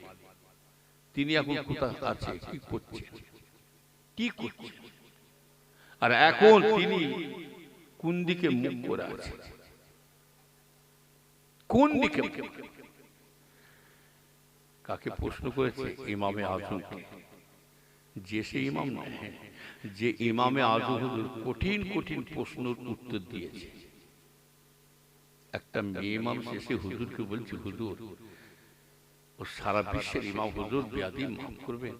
Speaker 1: তিনি এখন কোথায় আছে কি করছেন কি করছেন আর এখন তিনি কোন দিকে মুখ করে আছে কোন দিকে কাকে প্রশ্ন করেছে ইমামে আজমকে যে সে ইমাম নয় যে ইমামে আজম হুজুর কঠিন কঠিন প্রশ্নের উত্তর দিয়েছে একটা মেয়ে ইমাম শেষে হুজুরকে বলছে হুজুর ও সারা বিশ্বের ইমাম হুজুর বেয়াদি মাফ করবেন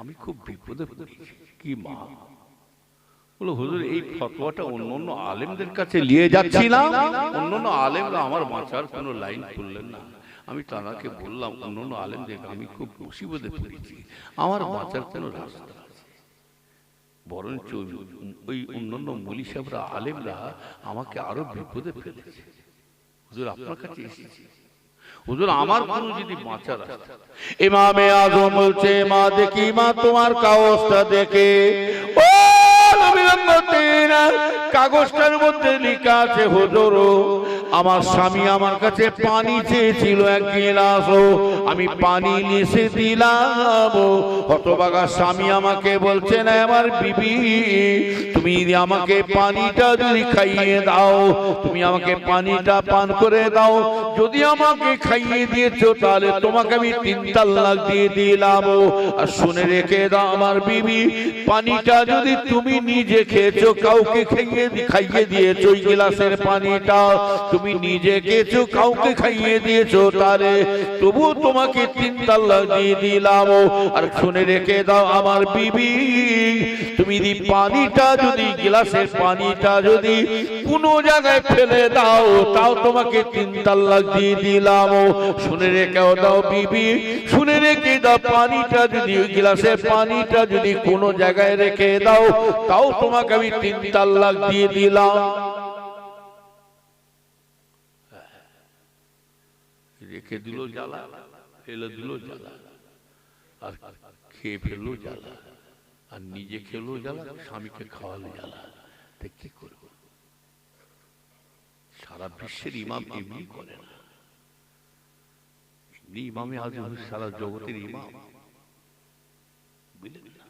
Speaker 1: আমি খুব বিপদে পড়েছি কি মা বলো হুজুর এই ফতোয়াটা অন্যান্য আলেমদের কাছে নিয়ে যাচ্ছিলাম অন্যান্য আলেমরা আমার বাঁচার কোনো লাইন খুললেন না আমি তানাকে বললাম অন্যান্য আলেমদের আমি খুব মুসিবতে পড়েছি আমার বাঁচার কোনো রাস্তা আছে বরঞ্চ ওই অন্যান্য মৌলী সাহেবরা আলেমরা আমাকে আরো বিপদে ফেলেছে হুজুর আপনার কাছে এসেছি হুজুর আমার কোনো যদি বাঁচার রাস্তা ইমামে আজম বলছে মা দেখি মা তোমার কাগজটা দেখে ও কাগজটার মধ্যে লেখা আছে হুজুর আমার স্বামী আমার কাছে পানি চেয়েছিল এক গিলাস আমি পানি নিয়ে দিলাম হতভাগা স্বামী আমাকে বলছে না আমার বিবি তুমি আমাকে পানিটা যদি খাইয়ে দাও, তুমি আমাকে পানিটা পান করে দাও, যদি আমাকে খাইয়ে দিয়েছো তাহলে তোমাকে আমি 3 তালাক দিয়ে দিলাম। আর শুনে রেখে দাও আমার বিবি, পানিটা যদি তুমি নিজে খেয়েছো, কাউকে খাইয়ে দিয়েছো, ওই গ্লাসের পানিটা তুমি নিজে খেয়েছো, কাউকে খাইয়ে দিয়েছো, তাহলে তবু তোমাকে 3 তালাক দিয়ে দিলাম। আর শুনে রেখে দাও আমার বিবি, তুমি পানিটা যদি গ্লাসের পানিটা যদি কোনো জায়গায় ফেলে দাও, তাও তোমাকে 3 তালাক দিয়ে দিলাম। শুনে রেখে দাও বিবি, শুনে রেখে দাও, পানিটা যদি গ্লাসের পানিটা যদি কোনো জায়গায় রেখে দাও, তাও তোমাকে আমি 3 তালাক দিয়ে দিলাম। রেখে দিল জ্বালা, ফেলে দিল জ্বালা, আর খেয়ে ফেললো জ্বালা, আর নিজে খেলো জ্বালা, স্বামীকে খাওয়ালো জ্বালা। কি করবো? সারা বিশ্বের ইমাম এমনি করে না। ইমামে আজম সারা জগতের ইমাম, বুঝলেন না?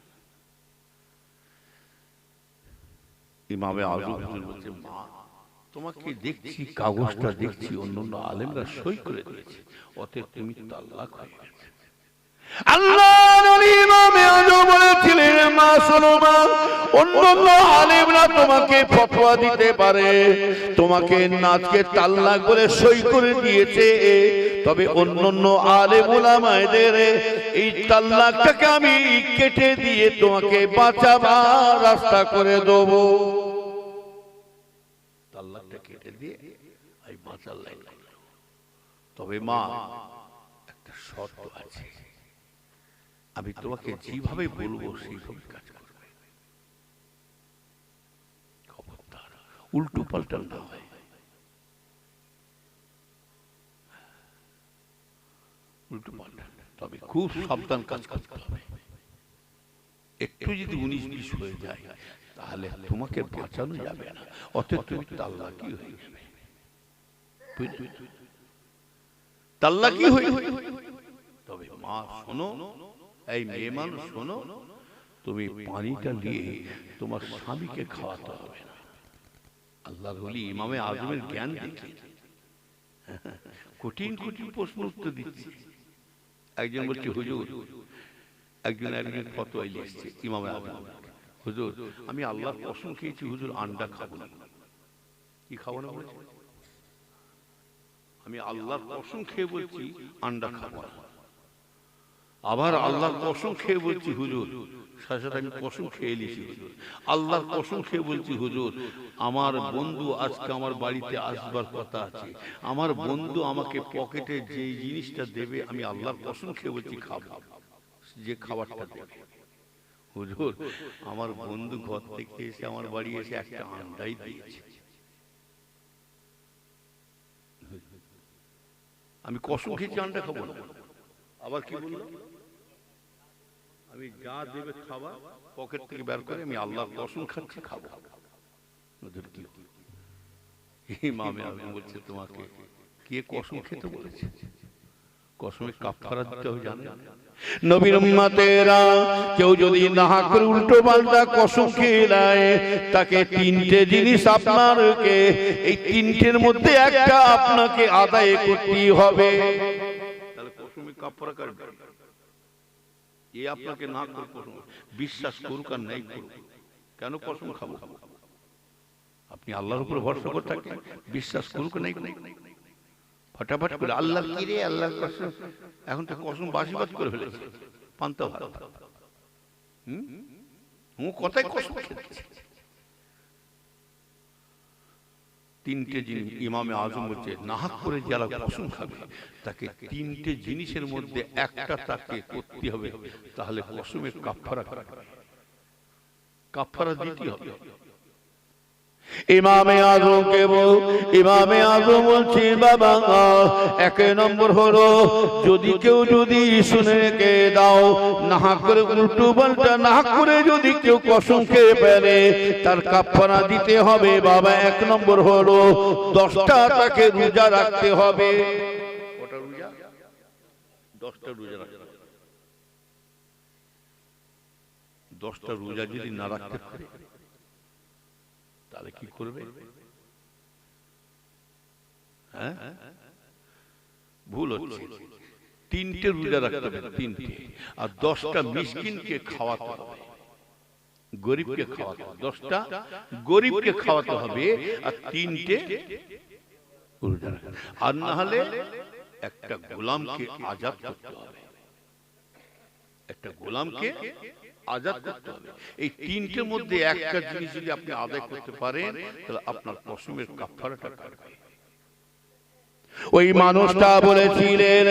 Speaker 1: ইমামে আজম বলছে, মা তোমাকে দেখছি, কাগজটা দেখছি অন্য আলেমরা সই করে দিয়েছে, অতএব তুমি তালাক হয়ে গেছে। আল্লাহর ওলি ইমামে আজম বলেছিলেন, মা শোনো মা, অন্য আলেমরা তোমাকে ফতোয়া দিতে পারে, তোমাকে নাচকে তালাক বলে সই করে দিয়েছে, তবে অন্য আলেম উলামাদের এই তালাকটাকে আমি কেটে দিয়ে তোমাকে বাঁচাবার রাস্তা করে দেব। তালাকটা কেটে দিয়ে এই বাঁচার লাইন। তবে মা একটা শর্ত আছে, আমি তোমাকে যেভাবে বলবো সেইভাবে কাজ করবে, খবরদার উল্টো পাল্টা না হয়। উল্টো পাল্টা, তবে খুব সাবধান কাজ করতে হবে। একটু যদি 19-20 হয়ে যায় তাহলে তোমাকে বাঁচানো যাবে না, অতএব তুমি তালাকি হয়ে যাবে। তালাকি হয়ে, তবে মা শোনো, এই মেয়ে মানুষ শোনো, তুমি পানিটা নিয়ে তোমার স্বামীকে খাওয়াতে হবে না। আল্লাহর ওলি ইমামে আজমের জ্ঞান দেখে কঠিন কঠিন প্রশ্ন উত্তর দিচ্ছে। একজন বলছে, হুজুর, একজন ফতোয়া লিখছে ইমামে আজম, হুজুর আমি আল্লাহর কসম খেয়েছি হুজুর আন্ডা খাবো না। কি খাবো না বলেছে? আমি আল্লাহর কসম খেয়ে বলছি আন্ডা খাবো না। আবার আল্লাহর কসম খেয়ে বলছি হুজুর, সাথে আমি কসম খেয়ে নিয়েছি হুজুর, আল্লাহর কসম খেয়ে বলছি হুজুর, আমার বন্ধু আজকে আমার বাড়িতে আসবার কথা আছে, আমার বন্ধু আমাকে পকেটে যে জিনিসটা দেবে আমি আল্লাহর কসম খেয়ে বলছি খাবো, যে খাবারটা দেবে। হুজুর আমার বন্ধু ঘর থেকে এসে আমার বাড়ি এসে একটা আন্ডাই দিয়েছে, আমি কসম খেয়েছি আন্ডা খাবো না। আবার কি বললো, আমি যা দেবে খাবার পকেট থেকে বের করে আমি আল্লাহর কসম খাচ্ছি খাবো। ইমামে আজম বলছে, তোমাকে কে কসম খেতে বলেছে? কসমে কাফারা দিতে হবে জানেন? নবীর উম্মতেরা কেউ যদি না করে উল্টো পাল্টা কসম খেয়ে নেয়, তাকে 3টে জিনিস আপনাকে, এই 3টের মধ্যে একটা আপনাকে আদায় করতে হবে। তাহলে কসমে কাফারা করবে, এ আপনাকে না করে কসম বিশ্বাস করুক আর নাই করুক, কেন কসম খাবো? আপনি আল্লাহর উপর ভরসা করে থাকেন, বিশ্বাস করুক নাই ফটাফট করে আল্লাহ কি রে আল্লাহর কসম, এখন তো কসম বাসিবাদ করে ফেলেছে, পান্তা ভাত, কথায় কসম খেতেছে। 3টে জিনিস ইমামে আজম বলছে, নাহাক করে যারা কসম খাবে তাকে 3টে জিনিসের মধ্যে একটা তাকে করতে হবে, তাহলে কসমের কাফারা দিতে হবে। ইমামে আজম বলছে, বাবা 1 নম্বর হলো, যদি কেউ যদি শুনে রেখে দাও, না করে উল্টো পাল্টা না করে যদি কেউ কসম খেয়ে ফেলে তার কাফারা দিতে হবে। বাবা 1 নম্বর হলো 10টা তাকে রোজা রাখতে হবে। কটা রোজা? 10টা রোজা রাখতে হবে। 10টা রোজা যদি না রাখতে পারে তাহলে কি করবে? হ্যাঁ, ভুল হচ্ছে। 3টে রোজা রাখতে হবে, 3টে, আর 10টা মিসকিনকে খাওয়াতে হবে, গরিবকে খাওয়াতে হবে। 10টা গরিবকে খাওয়াতে হবে আর 3টে রোজা রাখতে হবে। আর না হলে একটা গোলামকে আজাদ করতে হবে, একটা গোলামকে আজাদ করতে হবে। এই 3টের মধ্যে একটা জিনিস যদি আপনি আদায় করতে পারেন তাহলে আপনার কসমের কাফারাটা কাটবে। ওই মানুষটা বলেছিলেন,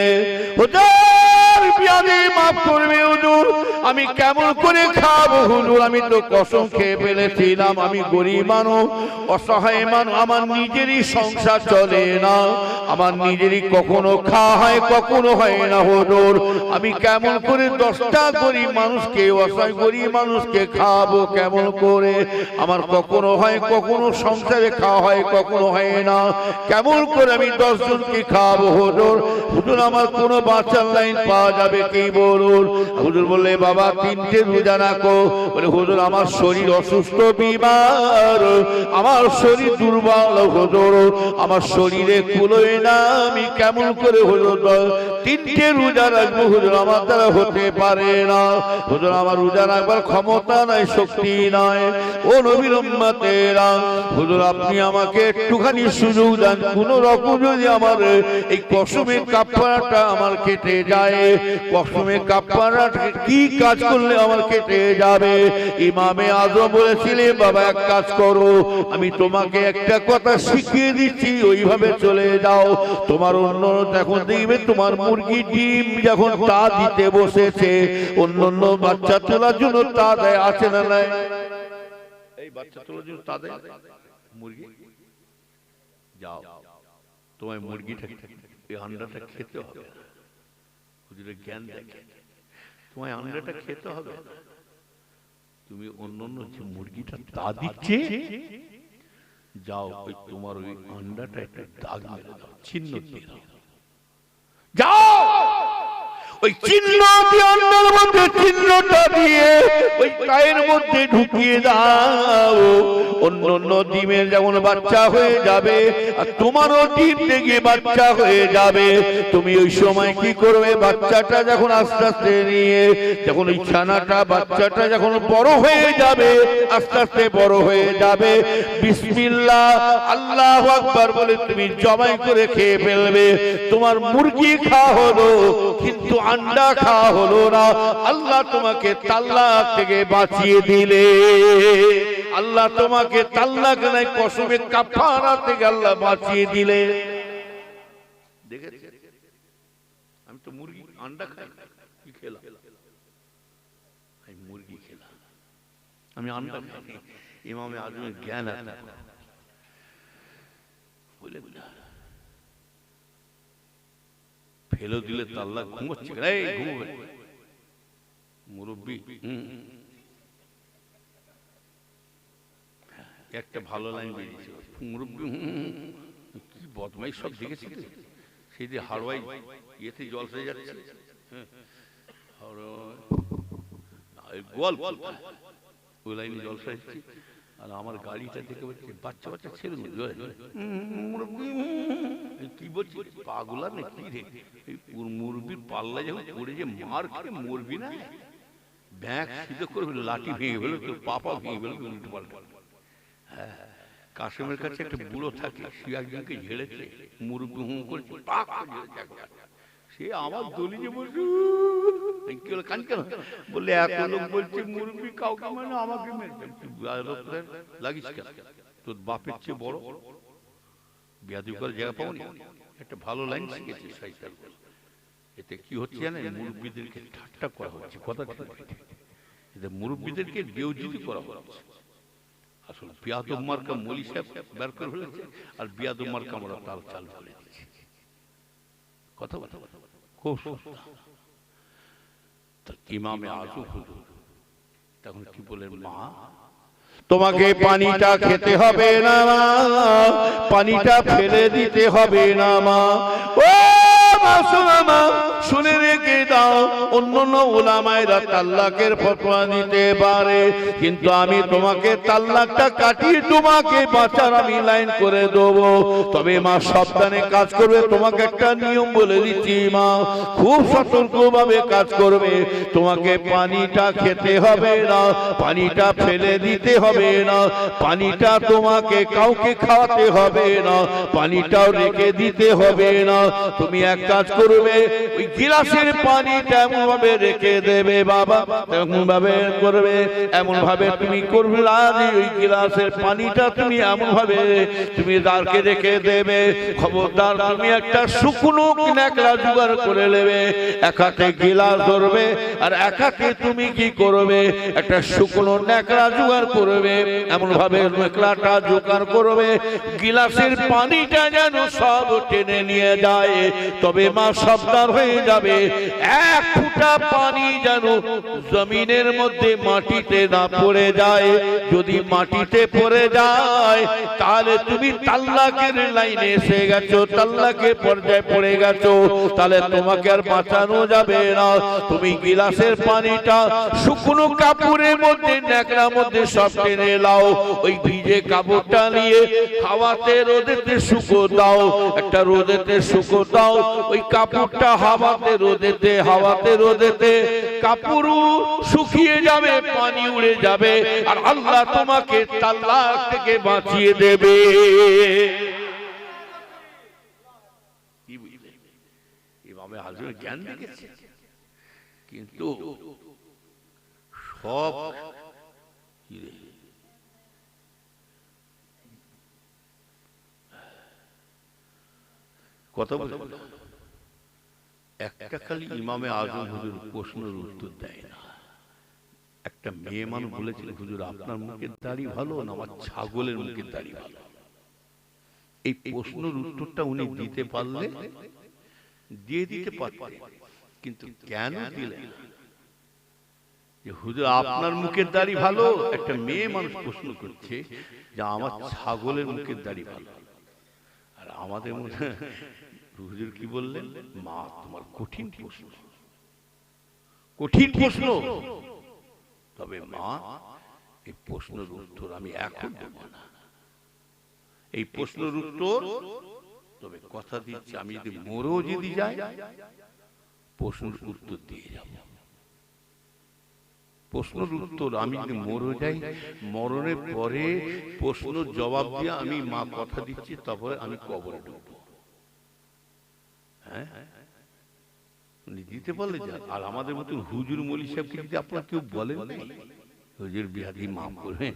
Speaker 1: হুজুর বিয়াদি মাফ করবে হুজুর, আমি কেমন করে খাবো হুজুর, আমি তো কসম খেয়ে ফেলেছিলাম, আমি গরিব মানুষ, অসহায় মানুষ, আমার নিজেরই সংসার চলে না, আমার নিজেরই কখনো খাওয়া হয় কখনো হয় না হুজুর, আমি কেমন করে 10টা গরিব মানুষকে, অসহায় গরিব মানুষকে খাওয়াবো কেমন করে, আমার কখনো হয় কখনো সংসারে খাওয়া হয় কখনো হয় না, কেমন করে আমি 10 জনকে খাওয়াবো হুজুর? হুজুর আমার কোনো বাঁচার লাইন পাওয়া যাবে কি বলুন? হুজুর বললে বাবা 3টে রোজা রাখো। বলে হুজুর আমার শরীর অসুস্থ, বিমার, আমার শরীর দুর্বল হুজুর, আমার শরীরে কুলোয় না, আমি কেমন করে হুজুর 3টে রোজা রাখবো হুজুর, আমার দ্বারা হতে পারে না হুজুর, আমার রোজা রাখবার ক্ষমতা নাই, শক্তি নাই। ও নবীর উম্মতেরা, হুজুর আপনি আমাকে একটুখানি সুযোগ দেন, কোন রকম যদি আমার এই কসমের কাফারাটা আমার কেটে যায়, কসমের কাফারাটা কি কাজ করলে আমার কেটে যাবে? ইমামে আজম বলেছিলেন বাবা এক কাজ করো, আমি তোমাকে একটা কথা শিখিয়ে দিচ্ছি, ওইভাবে চলে যাও। তোমার অন্য এখন দেখবে তোমার মুরগি ডিম যখন তা দিতে বসেছে, অন্য বাচ্চা তোলার জন্য তা দেয়, আছে না নাই? এই বাচ্চা তোলার জন্য তা দেয় মুরগি, যাও তোমায় মুরগিটা এই আন্ডাটা খেতে হবে, হুজুরের জ্ঞান দেখে তোমায় আন্ডাটা খেতে হবে, তুমি অন্য যে মুরগিটা তা দিচ্ছে যাও ওই তোমার ওই আন্ডাটা একটা দাগ মেরে দাও, চিহ্ন দিয়ে দাও, যাও ওই চিহ্ন দিয়ে আন্ডার মধ্যে চিহ্নটা দিয়ে ওই গায়ের মধ্যে ঢুকিয়ে দাও, অন্য ডিমের যেমন বাচ্চা হয়ে যাবে আর তোমারও ডিম থেকে বাচ্চা হয়ে যাবে। তুমি ওই সময় কি করবে? বাচ্চাটা যখন আস্তে আস্তে নিয়ে, যখন ওই ছানাটা বাচ্চাটা যখন বড় হয়ে যাবে, আস্তে আস্তে বড় হয়ে যাবে, বিসমিল্লাহ আল্লাহু আকবার বলে তুমি জবাই করে খেয়ে ফেলবে। তোমার মুরগি খাওয়া হলো কিন্তু আন্ডা খাওয়া হলো না। আল্লাহ তোমাকে তাল্লাক থেকে বাঁচিয়ে দিলে, আল্লাহ তোমাকে তাল্লাক নাই কসমের কাফারা থেকে আল্লাহ বাঁচিয়ে দিলে। দেখেছেন, আমি তো মুরগি আন্ডা খাই, কি খেলাম? আমি মুরগি খেলাম, আমি আন্ডা খাই। ইমামে আজমের জ্ঞান আছে বলে ফেলে দিলে তাল্লাক ঘুমোচ্ছে, ঘুমোবে মুরব্বী। একটা ভালো লাইন বেরিয়েছে, মুরব্বী কি বদমাইশ সব দেখেছি, সেই যে হাড়ওয়াই ইয়েতে জল হয়ে যাচ্ছে, গোয়াল ওই লাইনে জল যাচ্ছে, আর আমার গাড়িটা দেখে বলছে বাচ্চা বাচ্চা ছেলে কি বলছি, পাগলা না কি রে, মুরগির পাল্লা যখন পড়ে যে মার খেয়ে মরবি না, ব্যাগ সিধে করবে, লাঠি ভেঙে ফেলবে, তোর পাপা ভেঙে ফেলবে উল্টো পাল্টা। হ্যাঁ, কাশেমের কাছে একটা বুড়ো থাকে, সে একজনকে ঝেড়েছে, মুরব্বি হুম করেছে, সে আমার দলি যে বলছে কি হলো কান কেন বললে, এত লোক বলছে মুরব্বি কাউকে মানে আমাকে লাগিস কেন, তোর বাপের চেয়ে বড় বিয়াদি করে জায়গা পাওনি। একটা ভালো লাইন শিখেছে সাইকেল, এতে কি হচ্ছে জানেন, মুরব্বিদেরকে ঠাট্টা করা হচ্ছে, কথা ঠিক, এতে মুরব্বিদেরকে বেউজিতি করা হচ্ছে। আসলে বিয়াদব মার্কা মলি সাহেব বের করে ফেলেছে, আর বিয়াদব মার্কা আমরা তাল চাল ফেলে দিচ্ছি, কথা কথা খুব ইমামে আজম হুজুর তখন কি বলেন, মা তোমাকে পানিটা খেতে হবে না মা, পানিটা ফেলে দিতে হবে না মা, ও মা শোনো মা, শুনে রেখে দাও, অন্যান্য উলামায়েরা তাল্লাকের ফতোয়া দিতে পারে, কিন্তু আমি তোমাকে তাল্লাকটা কাটিয়ে তোমাকে বাঁচার আমি লাইন করে দেবো। তবে মা সাবধানে কাজ করবে, তোমাকে একটা নিয়ম বলে দিচ্ছি মা, খুব সতর্কভাবে কাজ করবে। তোমাকে পানিটা খেতে হবে না, পানিটা ফেলে দিতে হবে না, পানিটা তোমাকে কাউকে খাওয়াতে হবে না, পানিটাও রেখে দিতে হবে না। তুমি এক কাজ করবে, ওই গিলাসের পানিটা এমন ভাবে রেখে দেবে বাবা, এমন ভাবে করবে, এমন ভাবে তুমি করবে, ওই গিলাসের পানিটা তুমি এমন ভাবে তুমি দাঁড়কে রেখে দেবে। খবরদার তুমি একটা শুকনো ন্যাকড়া জোগাড় করে নেবে, এক হাতে গিলাস ধরবে আর এক হাতে তুমি কি করবে, একটা শুকনো ন্যাকড়া জোগাড় করবে, এমন ভাবে ন্যাকড়াটা জোগাড় করবে গিলাসের পানিটা যেন সব টেনে নিয়ে যায়। তবে মা সাবধান হয়ে যাবে, এক ফোঁটা পানি যেন জমিনের মধ্যে মাটিতে না পড়ে যায়। যদি মাটিতে পড়ে যায় তাহলে তুমি তাল্লাকের লাইনে এসে গেছো, তাল্লাকের পর্যায়ে পড়ে গেছো, তাহলে তোমাকে আর বাঁচানো যাবে না। তুমি গিলাসের পানিটা শুকনো কাপড়ের মধ্যে ন্যাকড়ার মধ্যে সব টেনে লাও, ওই ভিজে কাপড়টা নিয়ে হাওয়াতে রোদেতে শুকো দাও, একটা রোদেতে শুকো দাও, ওই কাপড়টা হাওয়াতে রোদেতে, হাওয়াতে রোদেতে কাপড় শুকিয়ে যাবে, পানি উড়ে যাবে, আর আল্লাহ তোমাকে তাল্লাক থেকে বাঁচিয়ে দেবে। কি বুঝলে? এভাবে হাজুর জ্ঞান দেখেছে, কিন্তু সব কথা বলে একটা খালি ইমামে আজম হুজুর প্রশ্নের উত্তর দেয় না। একটা মেয়ে মানুষ বলেছিল, হুজুর আপনার মুখের দাড়ি ভালো না আমার ছাগলের মুখের দাড়ি ভালো? এই প্রশ্নের উত্তরটা উনি দিতে পারলে দিয়ে দিতে পারতেন, কিন্তু কেন দিলেন? যে হুজুর আপনার মুখের দাড়ি ভালো, একটা মেয়ে মানুষ প্রশ্ন করছে যে আমার ছাগলের মুখের দাড়ি ভালো। আর আমাদের মধ্যে হুজুর কি বললেন, মা তোমার কঠিন প্রশ্ন, কঠিন প্রশ্ন, তবে মা এই প্রশ্নের উত্তর আমি এখন দেব না। এই প্রশ্নের উত্তর, তবে কথা দিচ্ছি আমি যদি মরেও যদি যাই প্রশ্নের উত্তর দিয়ে যাব। প্রশ্নের উত্তর আমি যদি মরে যাই, মরণের পরে প্রশ্নের জবাব দিয়ে আমি মা কথা দিচ্ছি, তারপরে আমি কবরে ঢুকবো। হ্যাঁ দিতে পারলে যা। আর আমাদের মতন হুজুর মলি সাহেবকে যদি আপনার কেউ বলেন, হুজুর বিহাদি মাফ করবে,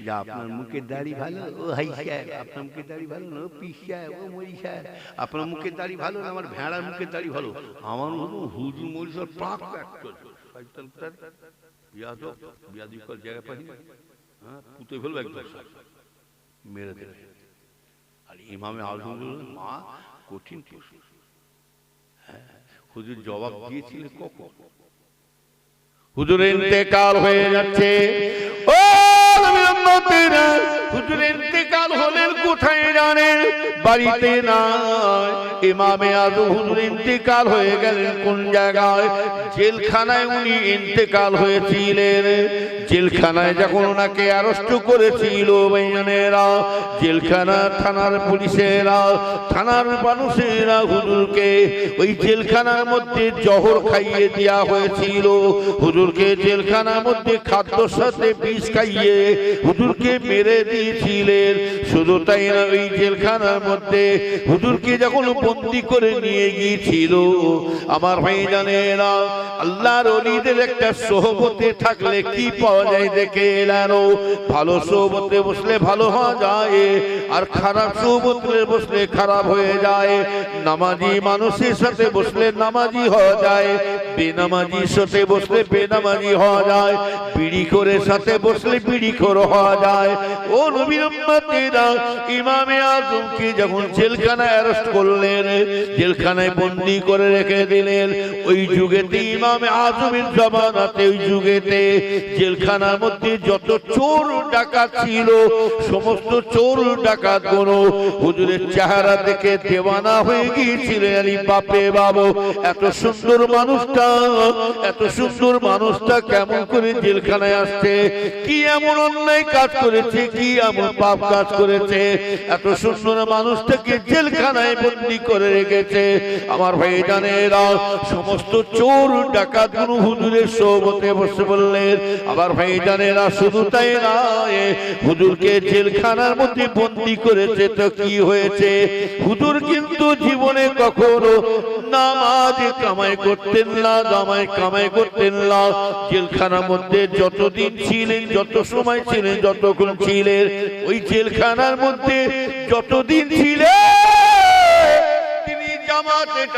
Speaker 1: যে আপনার মুখের দাড়ি ভালো, ও হাই সাহেব আপনার মুখের দাড়ি ভালো না, ও পিস সাহেব, ও মলি সাহেব আপনার মুখের দাড়ি ভালো না, আমার ভেড়ার মুখের দাড়ি ভালো। আমার হুজুর মলি সাহেব প্রাক বিয়াদি কর জায়গা পাই, হ্যাঁ পুঁতে ফেলবো একদম মেরে দেবে। আর ইমামে আজম বললেন, মা কঠিন প্রশ্ন। হ্যাঁ হুজুর জবাব দিয়েছিলেন কখন? হুজুর ইন্তেকাল হয়ে যাচ্ছে। ও হুজুর ইন্তেকাল হলেন কোথায় জানেন? বাড়িতে নয়, ইমামে আজম হুজুর ইন্তেকাল হয়ে গেলেন কোন জায়গায়? জেলখানায় উনি ইন্তেকাল হয়েছিলেন। জেলখানায় যখন ওনাকে অ্যারেস্ট করেছিল ভাইজানেরা, জেলখানা থানার পুলিশেরা, থানার মানুষেরা হুজুরকে ওই জেলখানার মধ্যে জহর খাইয়ে দেওয়া হয়েছিল। হুজুরকে জেলখানার মধ্যে খাদ্যর সাথে বিষ খাইয়ে হুজুরকে মেরে দিয়েছিলেন। শুধু তাই না, ওই জেলখানার মধ্যে হুজুরকে যখন বন্দি করে নিয়ে গিয়েছিল, আমার ভাইজানেরা, আল্লাহর ওলিদের একটা সোহবতে থাকলে কি পাওয়া যায় দেখে এলেন। ভালো সোহবতে বসলে ভালো হওয়া যায়, আর খারাপ সোহবতে বসলে খারাপ হয়ে যায়। নামাজি মানুষের সাথে বসলে নামাজি হওয়া যায়, বেনামাজির সাথে বসলে বেনামাজি হওয়া যায়, বিড়িখোরের সাথে বসলে বিড়িখোর হওয়া যায়। ও নবীর উম্মতেরা, ইমামে আজমকে যখন জেলখানায় অ্যারেস্ট করলেন, জেলখানায় বন্দী করে রেখে দিলেন, ওই যুগেতে ইমামে আজমের জামানাতে ওই যুগেতে জেলখানার মধ্যে যত চোর ডাকাত ছিল সমস্ত চোর ডাকাত গুলো হুজুরের চেহারা দেখে দেওয়ানা হয়ে গিয়েছিলেন। আরে বাপে বাবু, এত সুন্দর মানুষটা কেমন করে জেলখানায় আসছে, কি এমন অন্যায় কাজ করেছে, কি এমন পাপ কাজ করেছে, এত সুন্দর মানুষটাকে জেলখানায় বন্দী করে রেখেছে। আমার ভাইজানেরা, সমস্ত চোর ডাকাত গুলো হুজুরের সোহবতে বসে বললেন। আবার ভাইজানেরা, শুধু তাই নয়, হুজুরকে জেলখানার মধ্যে বন্দী করেছে তো কি হয়েছে? হুজুর কিন্তু জীবনে কখনো নামাজ কামাই করতেন না, কামাই করতেন না। জেলখানার মধ্যে যতদিন ছিলেন, যত সময় ছিলেন, যতক্ষণ ছিলেন, ওই জেলখানার মধ্যে যতদিন ছিলেন,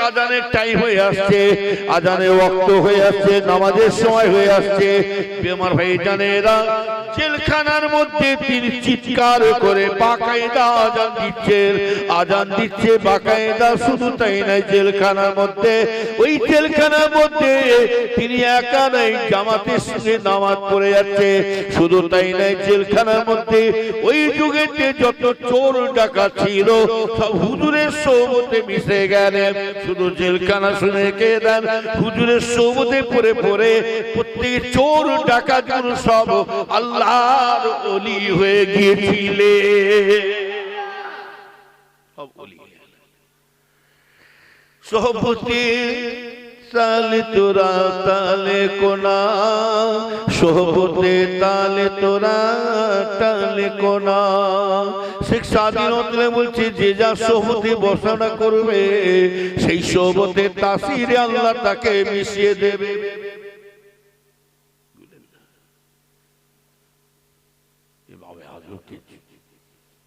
Speaker 1: আজানের টাইম হয়ে আসছে, আজানের ওয়াক্ত হয়ে আসছে, নামাজের সময় হয়ে আসছে। আমার ভাইজানেরা, জেলখানার মধ্যে তিনি চিৎকার করে বাকায়দা আজান দিচ্ছে বাকায়দা। শুধু তাই নাই, জেলখানার মধ্যে, ওই জেলখানার মধ্যে তিনি একা নাই, জামাতের সঙ্গে নামাজ পড়ে যাচ্ছে। শুধু তাই নাই, জেলখানার মধ্যে ওই যুগেতে যত চোর ডাকাত ছিল সব হুজুরের সোহবতে মিশে গেলেন। শুধু জেলখানা শুনে কে দেন, হুজুরের সোহবতে পড়ে পড়ে প্রত্যেক চোর ডাকাত গুলো সব আল্লাহর ওলি হয়ে গিয়েছিলে। সব ওলি সোহবতে তালে তোরা তালে কোনা, সোহবতে তালে তোরা তালে কোনা। শেখ সাদী রহমাতুল্লাহ বলছে, যে যা সোহবতে বসানো করবে সেই সোহবতের তাসিরে আল্লাহ তাকে মিশিয়ে দেবে।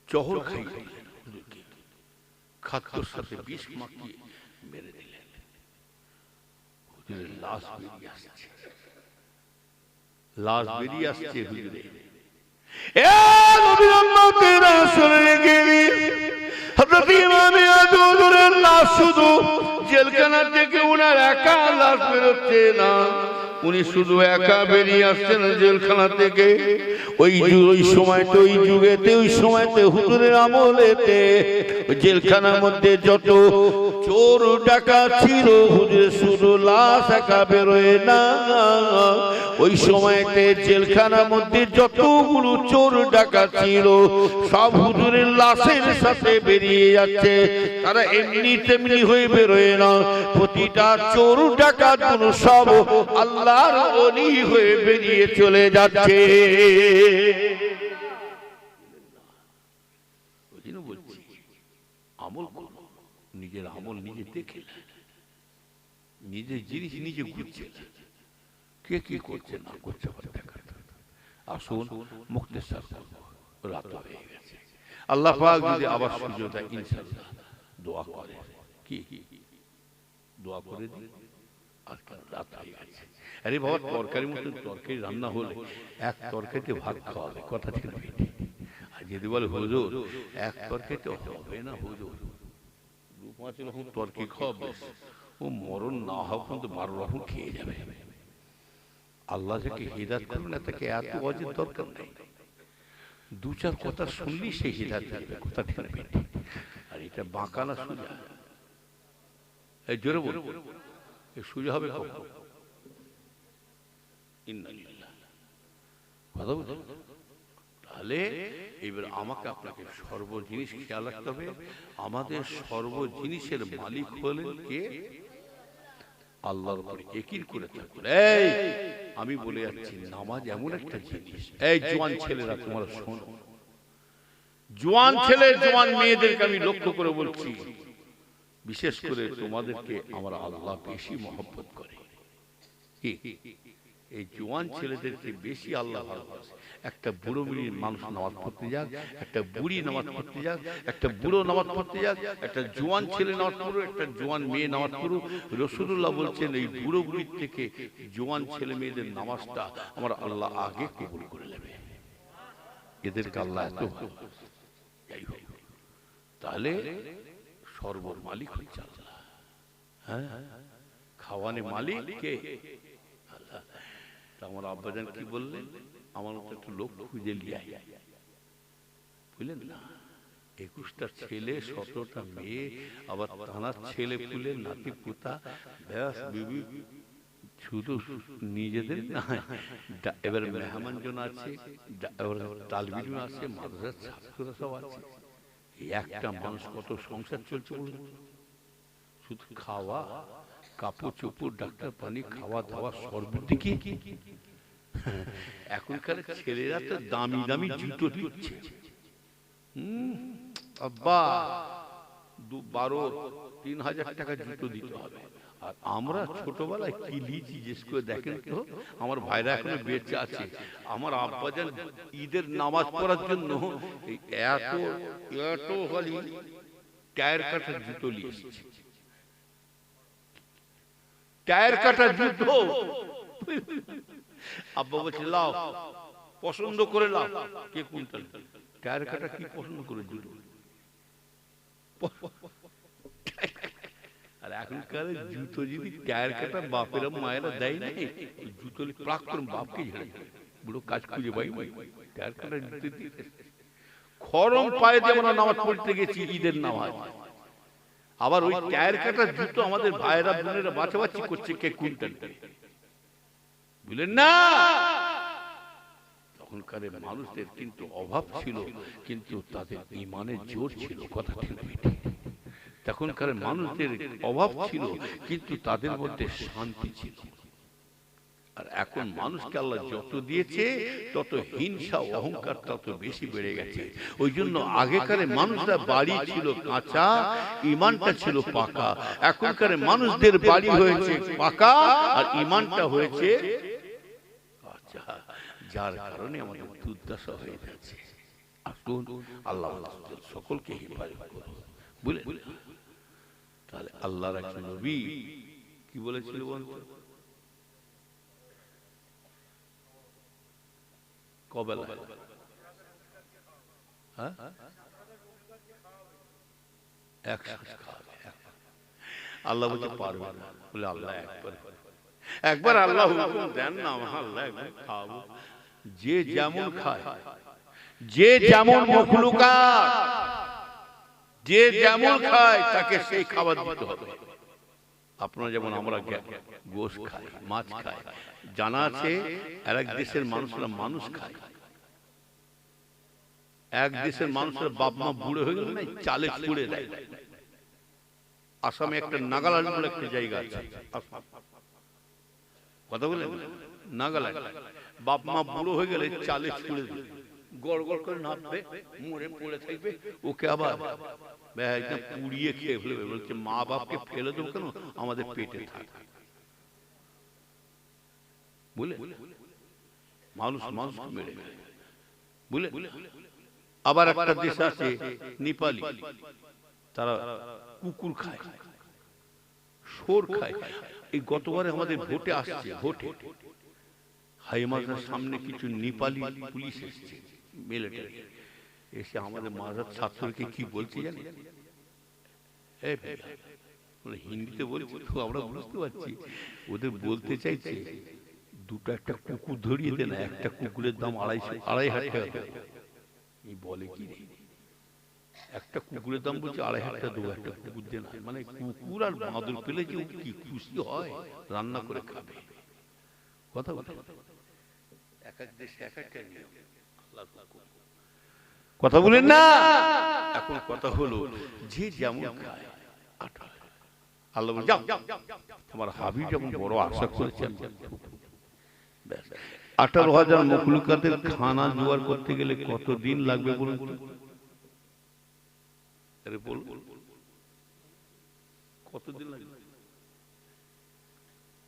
Speaker 1: জহর খাইয়ে খাদ্যর সাথে বিষ মাখিয়ে মেরে দিলেন। হুজুরের লাশ বেরিয়ে আসছে, লাশ বেরিয়ে আসছে হুজুরে। এ নবীর উম্মতেরা শুনে গেলি, হযরত ইমামে আজমের লাশ শুধু জেলখানা থেকে উনার একা লাশ বেরোচ্ছে না, উনি শুধু একা বেরিয়ে আসছেন জেলখানা থেকে। ওই সময়তে, ওই যুগেতে, ওই সময়তে হুজুরের আমলেতে জেলখানার মধ্যে যত চোর ডাকাত ছিল, হুজুরের শুধু লাশ একা বেরোয় না। ওই সময়তে জেলখানার মধ্যে যতগুলো চোর ডাকাত ছিল সব হুজুরের লাশের সাথে বেরিয়ে যাচ্ছে। তারা এমনি তেমনি হয়ে বেরোয় না, প্রতিটা চোর ডাকাত গুলো সব আল্লাহর ওলি হয়ে বেরিয়ে চলে যাচ্ছে। আমল করো, নিজের আমল নিজে দেখে, নিজের জিনিস নিজে বুঝছে, কে কি করছে না করছে। আসুন মুক্তেসার করব, রাত হয়ে গেছে। আল্লাহ পাক যদি আবার সুযোগ দেয় ইনশাআল্লাহ দোয়া করে, কি দোয়া করে দিই। আজকাল রাত হয়ে গেছে। আরে বাবা, তরকারি মতো তরকারি রান্না হলে এক তরকারিতে ভাত খাওয়াবে, কথা ঠিক না? আর যদি বলে হুজুর এক তরকারিতে হবে না, হুজুর 2-5 রকম তরকারি খাওয়াবে, ও মরণ না হওয়া পর্যন্ত 12 রকম খেয়ে যাবে। আল্লাহ যাকে হিদায়াত করবে না তাকে এত ওয়াজিব দরকার নেই, 2-4 কথা শুনলি সেই হিদায়াত পাবে, কথা ঠিক না? আর এটা বাঁকা না সোজা, এই জোরে বল, এই সোজা হবে কখন? কথা বুঝলেন? তাহলে এবার আমাকে আপনাকে সর্ব জিনিস খেয়াল রাখতে হবে। আমাদের সর্ব জিনিসের মালিক হলেন কে? আল্লাহর উপরে ইয়াকিন করে থাকবেন। এই আমি বলে যাচ্ছি, নামাজ এমন একটা জিনিস, এই জওয়ান ছেলেরা তোমরা শোনো, জওয়ান ছেলে জওয়ান মেয়েদেরকে আমি লক্ষ্য করে বলছি, বিশেষ করে তোমাদেরকে আমার আল্লাহ বেশি মহব্বত করে। এই জওয়ান ছেলেদেরকে বেশি আল্লাহ ভালোবাসে। একটা বুড়ো মানুষ নামাজ পড়তে যাক, একটা বুড়ি নামাজ পড়তে যাক, একটা বুড়ো নামাজ পড়তে যাক, একটা জওয়ান ছেলে নামাজ পড়ুক, একটা জওয়ান মেয়ে নামাজ পড়ুক, রাসূলুল্লাহ বলছেন এই বুড়ো বুড়ির থেকে জওয়ান ছেলে মেয়েদের নামাজটা আমার আল্লাহ আগে কবুল করে নেবে। এদেরকে আল্লাহ এত ভালোবাসে। যাই হোক, তাহলে সর্ব মালিক হচ্ছে আল্লাহ। হ্যাঁ, খাওয়ানে মালিক কে? আল্লাহ। তা আমার আব্বাজান কি বললেন, আমার মতো একটু লোক খুঁজে নিয়ে আয়। বুঝলেন না, 21টা ছেলে 17টা মেয়ে, আবার তানার ছেলে পুলে নাতি পুতা, ব্যাস বিবি, শুধু নিজেদের না, এবার মেহমানজন আছে, এবার তালবিন আছে, মাদ্রাসার ছাত্ররা সব আছে। একটা মানুষ কত সংসার চলছে বলুন? শুধু খাওয়া, কাপড় চোপড়, ডাক্তার পানি, খাওয়া দাওয়া, সর্বদিকে। এখনকার ছেলেরা তো দামি দামি জুতো দিচ্ছে। আব্বা 3,000 টাকা জুতো দিতে হবে। আর আমরা ছোটবেলায় কি লিচি, জিজ্ঞেস করে দেখেন তো, আমার ভাইরা এখনো বেঁচে আছে। আমার আব্বাজান ঈদের নামাজ পড়ার জন্য এত এত খালি টায়ার কাটার জুতো নিয়ে এসেছে। টায়ার কাটার জুতো। আব্বা বলছে লাও, পছন্দ করে লাও। কে কোনটা? টায়ার কাটা কি পছন্দ করে জুতো? আর এখনকার জুতো যদি টায়ার কাটা বাপেরা মায়েরা দেয় না, জুতো প্রাক্তন বাপকে ঝেড়ে বুড়ো কাজ খুঁজে পাই। টায়ার কাটা জুতো দিতে খরম পায়ে দিয়ে আমরা নামাজ পড়তে গেছি, ঈদের নামাজ। আবার ওই টায়ার কাটা জুতো আমাদের ভাইরা বোনেরা বাছাবাছি করছে কে কোনটা, বুঝলেন না? তখনকার মানুষদের কিন্তু অভাব ছিল, কিন্তু তাদের ঈমানের জোর ছিল। কথা ঠিক না? তখনকার মানুষদের অভাব ছিল, কিন্তু তাদের মধ্যে শান্তি ছিল। আর এখন মানুষকে আল্লাহ যত দিয়েছে, তত হিংসা অহংকার তত বেশি বেড়ে গেছে। ওই জন্য আগেকার মানুষরা বাড়ি ছিল কাঁচা, ঈমানটা ছিল পাকা। এখনকার মানুষদের বাড়ি হয়েছে পাকা আর ঈমানটা হয়েছে কাঁচা, যার কারণে আমাদের দুর্দশা হয়ে যাচ্ছে। আসুন আল্লাহ সকলকে হেফাজত করুন, বুঝলেন? তাহলে আল্লাহর এক নবী কি বলেছিল বলতো? কবেলা? আল্লাহ বলতে পারবে না, বলে আল্লাহ একবার আল্লাহ হুকুম দেন না, আল্লাহ একবার খাবো। যে যেমন খায়, যে যেমন মখলুকাত, যে যেমন খায় তাকে সেই খাবার দিতে হবে। আপনারা যেমন আমরা গোশ খাই, মাছ খাই, জানা আছে আর এক দেশের মানুষরা মানুষ খায়। এক দেশের মানুষের বাপ মা বুড়ো হয়ে গেল না, চালে ছুড়ে দেয়। আসামে একটা নাগাল্যান্ড বলে একটা জায়গা আছে, কথা বলেন, নাগাল্যান্ড। বাপ মা বুড়ো হয়ে গেলে চালে ছুড়ে দেয়, গড় গড় করে নামবে, মরে পড়ে থাকবে, ওকে আবার পুড়িয়ে খেয়ে ফেলবে। বলছে মা বাপকে ফেলে দেবো কেন, আমাদের পেটে থাকে। বুঝলে, মানুষ মানুষ মেরে গেলে, বুঝলে। আবার একটা দেশ আছে নেপালি, তারা কুকুর খায়, শোর খায়। এই গতবারে আমাদের ভোটে আসছে, ভোটে হাইমাজার সামনে কিছু নেপালি পুলিশ এসছে, মিলিটারি এসে আমাদের মাজার ছাত্রকে কি বলছে জানেন? হিন্দিতে বলছে, তো আমরা বুঝতে পারছি। ওদের বলতে চাইছে দুটো একটা কুকুর ধরিয়ে দেন, একটা কুকুরের দাম 2,500 টাকা। এই বলে কি রে, একটা কুকুরের দাম বলছে 2,500 টাকা দেবো, একটা কুকুর দেন। মানে কুকুর আর বাঁদর পেলে যে কি খুশি হয়, রান্না করে খাবে। কথা বলতে এক এক দেশে এক একটা নিয়ম, কথা বলেন না। এখন কথা হলো যে যেমন খায়, আল্লাহ বলে যাও, তোমার হাবিব যেমন বড় আশা করেছে, 18,000 মখলুকাতের খানা জোগাড় করতে গেলে কত দিন লাগবে বলুন? কত দিন লাগবে?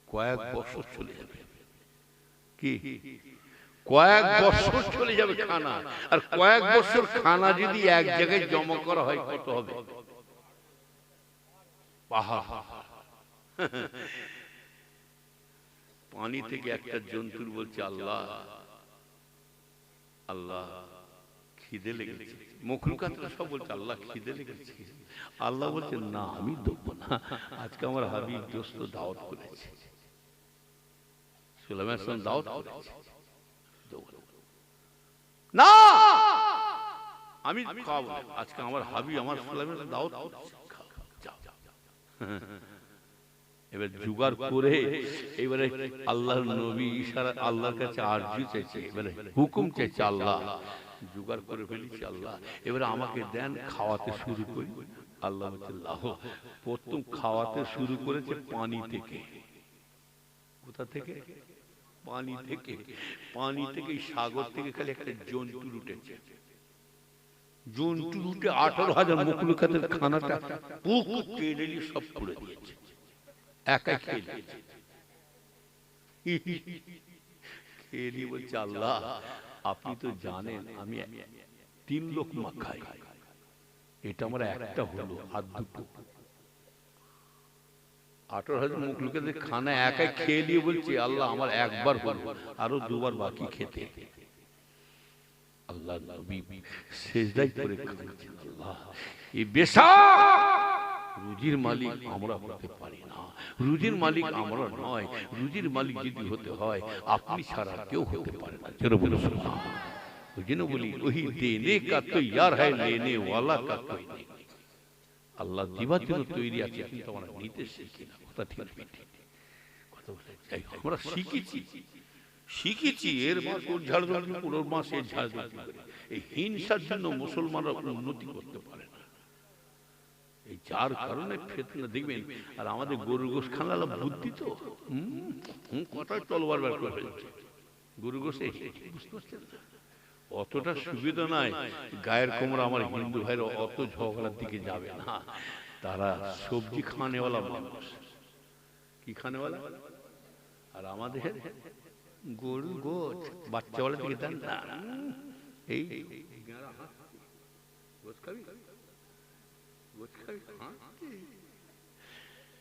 Speaker 1: কয়েক বছর চলে যাবে। কি কয়েক বছর চলে যাবে খানা? আর কয়েক বছর খানা যদি এক জায়গায় জমা করা হয় কত হবে? পানি থেকে একটা জন্তুর বলছে আল্লাহ আল্লাহ
Speaker 2: খিদে লেগেছে। মখলুকাতরা সব বলছে আল্লাহ খিদে লেগেছে। আল্লাহ বলছে না, আমি দেবো না, আজকে আমার হাবিব দোস্ত দাওয়াত করেছে, সুলাইমান আলাইহিস সালাম দাওয়াত করেছে, না আমি খাওয়াবো না, আজকে আমার হাবিব আমার সুলাইমান দাওয়াত করেছে, যাও। এবার জোগাড় করে এবারে আল্লাহর নবী ইশারা আল্লাহর কাছে আরজি চাইছে, এবারে হুকুম চাইছে, আল্লাহ জোগাড় করে ফেলেছি আল্লাহ, এবারে আমাকে দেন, খাওয়াতে শুরু করি। আল্লাহ বলছে লাও। প্রথম খাওয়াতে শুরু করেছে পানি থেকে। কোথা থেকে? পানি থেকে। পানি থেকে, সাগর থেকে খালি একটা জন্তু উঠেছে, জন্তু উঠে 18,000 মখলুকাতের খানাটা পুক কেড়ে নিয়ে সব পুড়ে দিয়েছে, একা খেয়ে নিয়েছে। খেয়ে নিয়ে বলছে আল্লাহ আপনি তো জানেন আমি 3 লোকমা খাই, এটা আমার একটা হলো আর দুটো। 18,000 মখলুকাতের খানা একাই খেয়ে নিয়ে বলছে আল্লাহ আমার একবার হলো, আরো 2 বার বাকি খেতে। আল্লাহ নবী সিজদায় পড়ে কাঁদছেন, আল্লাহ এই বেশক রুজির মালিক আমরা হতে পারি না, রুজির মালিক আমরা নয়, রুজির মালিক যদি হতে হয় আপনি ছাড়া কেউ হতে পারে না। জোরে বলো সুবহানাল্লাহ। ওই জন্য বলি ওহি দেনে কা তো ইয়ার হ্যায় লেনে ওয়ালা কা কোই নেই। আল্লাহ দিবার জন্য তৈরি আছে, কিন্তু আমরা নিতে শিখি না। কথা ঠিক ঠিক কথা বলে যাই, আমরা শিখেছি এর মাস ওর ঝাড় ধরছি, ওর মাস এর ঝাড় ধরছি। এই হিংসার জন্য মুসলমানরা উন্নতি করতে পারে না, এই যার কারণে ফিতনা দেখবেন। আর আমাদের গরুর গোশ খানালা বুদ্ধি তো কথায় তলবার বের করে ফেলছে। গরুর গোশে বুঝতে পারছেন অতটা সুবিধা নাই। গায়ের কোমরা আমার হিন্দু ভাইরা অত ঝগড়ার দিকে যাবে না, তারা সবজি খানেওয়ালা মানুষ। কি খানেওয়ালা? আর আমাদের গরু গোছ বাচ্চাওয়ালা দিকে দেন না, এই গোছ খাবি, গোছ খাবি,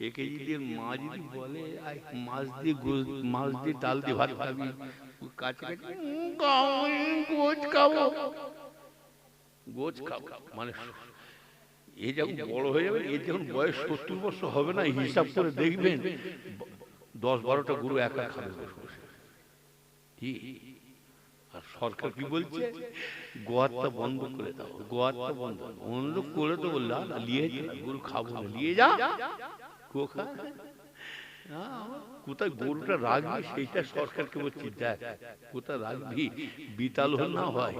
Speaker 2: একে যদি মা যদি বলে মাছ দিয়ে ডাল দিয়ে ভাত খাবি, কাছে গোছ খাবো, গোছ খাবো মানে এ যখন বড় হয়ে যাবে, এর যখন বয়স 70 বছর হবে না, হিসাব করে দেখবেন 10-12টা গরু একা খাবে। আর সরকার কি বলছে? গোয়ারটা বন্ধ করে দাও, গোয়ারটা বন্ধ করে তো বললা নিয়ে গরু খাবো না, নিয়ে যা কোথায় গরুটা রাখবি সেইটা সরকারকে বলছি, দেখ কোথায় রাখবি, বিতাল হল না হয়।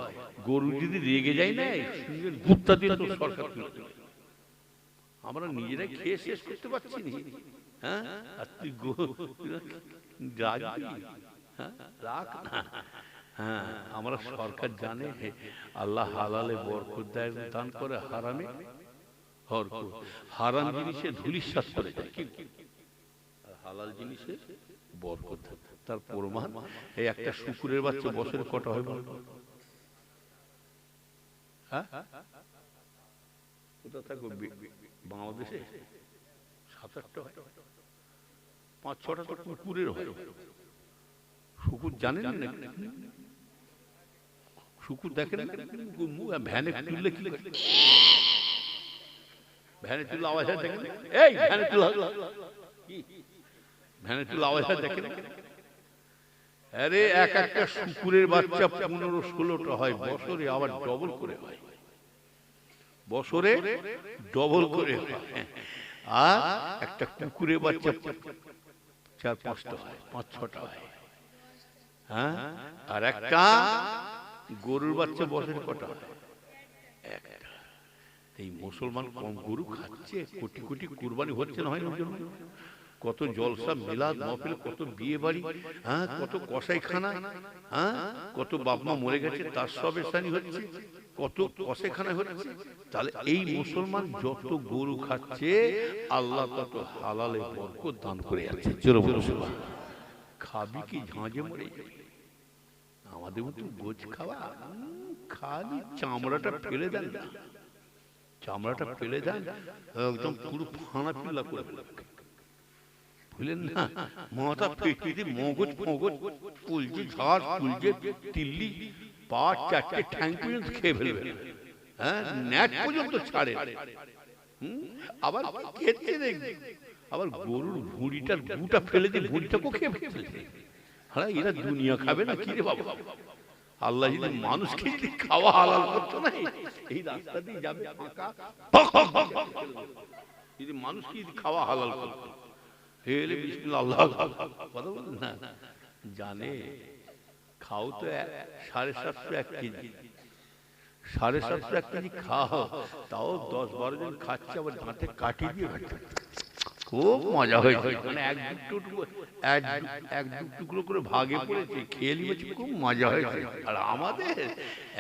Speaker 2: গরু যদি রেগে যায় না গুপ্তা দিয়ে তো সরকার, আমরা নিজেরাই খেয়ে শেষ করতে পারছি না। হ্যাঁ, আর তুই রাখবি? রাখ না। হ্যাঁ, আমরা সরকার জানে আল্লাহ হালালে বরকত দেয়, দান করে হারামে হরকত। হারাম জিনিসে ধুলিস্যাৎ করে যায়, হালাল জিনিসে বরকত। তার প্রমাণ এই একটা শুকুরের বাচ্চা বছরে কটা হয় বল? হ্যাঁ, কোথা থাকো বাংলাদেশে 7-8টা হয়, 5-6টা তো কুকুরের হয়। শুকুর জানেন না? শুকুর দেখেন ভ্যানে তুললে কি ভ্যানে তুললে আওয়াজ হয় দেখেন, এই ভ্যানে তুলা, ভ্যানে তুলে আওয়াজ হয় দেখেন। আরে এক একটা শুকুরের বাচ্চা 15-16টা হয় বছরে, আবার ডবল করে হয়, বছরে ডবল করে হয়। আর একটা কুকুরের বাচ্চা 4-5টা হয়, 5-6টা হয়। হ্যাঁ, আর একটা গরুর বাচ্চা বছরে কটা হয়? একটা। এই মুসলমান কম গরু খাচ্ছে, কোটি কোটি কুরবানি হচ্ছে না, হয় না? কত জলসা মিলাদ মাহফিল, কত বিয়ে বাড়ি, হ্যাঁ কত কসাইখানা, হ্যাঁ কত বাপ মা মরে গেছে তার সব এসানি হচ্ছে, কত কসাইখানা হচ্ছে। তাহলে এই মুসলমান যত গরু খাচ্ছে আল্লাহ তত হালালে বরকত দান করে যাচ্ছে। খাবি কি ঝাঁঝে মরে যাবে? আমাদের মতো গোছ খাওয়া, খালি চামড়াটা ফেলে দেন না, চামড়াটা ফেলে দেন একদম পুরো ফানা পিল্লা করে বুঝলেন না? মাথা পেটে মগজ মগজ ফুলছে, ঝাড় ফুলছে, তিল্লি পা চারটে ঠ্যাং পর্যন্ত খেয়ে ফেলবে, হ্যাঁ ন্যাট পর্যন্ত ছাড়ে। আবার খেতে দেখবে, আবার গরুর ভুঁড়িটার গুটা ফেলে দিয়ে ভুঁড়িটাকেও খেয়ে ফেলছে। হ্যাঁ এরা দুনিয়া খাবে না কি রে বাবা? আল্লাহ যদি মানুষকে যদি খাওয়া হালাল করতো না, এই রাস্তা দিয়ে যাবে ফাঁকা, যদি মানুষকে যদি খাওয়া হালাল করতো, হেলে বিসমিল্লাহ আল্লাহ কথা বলেন না, জানে খাও তো 750 এক কেজি, 750 এক কেজি খাও, তাও 10-12 জন খাচ্ছে, আবার দাঁতে কাটি দিয়ে খাচ্ছে, খুব মজা হয়েছে। মানে এক দু টুকরো করে ভাগে পড়েছে, খেয়ে নিয়েছে, খুব মজা হয়েছে। আর আমাদের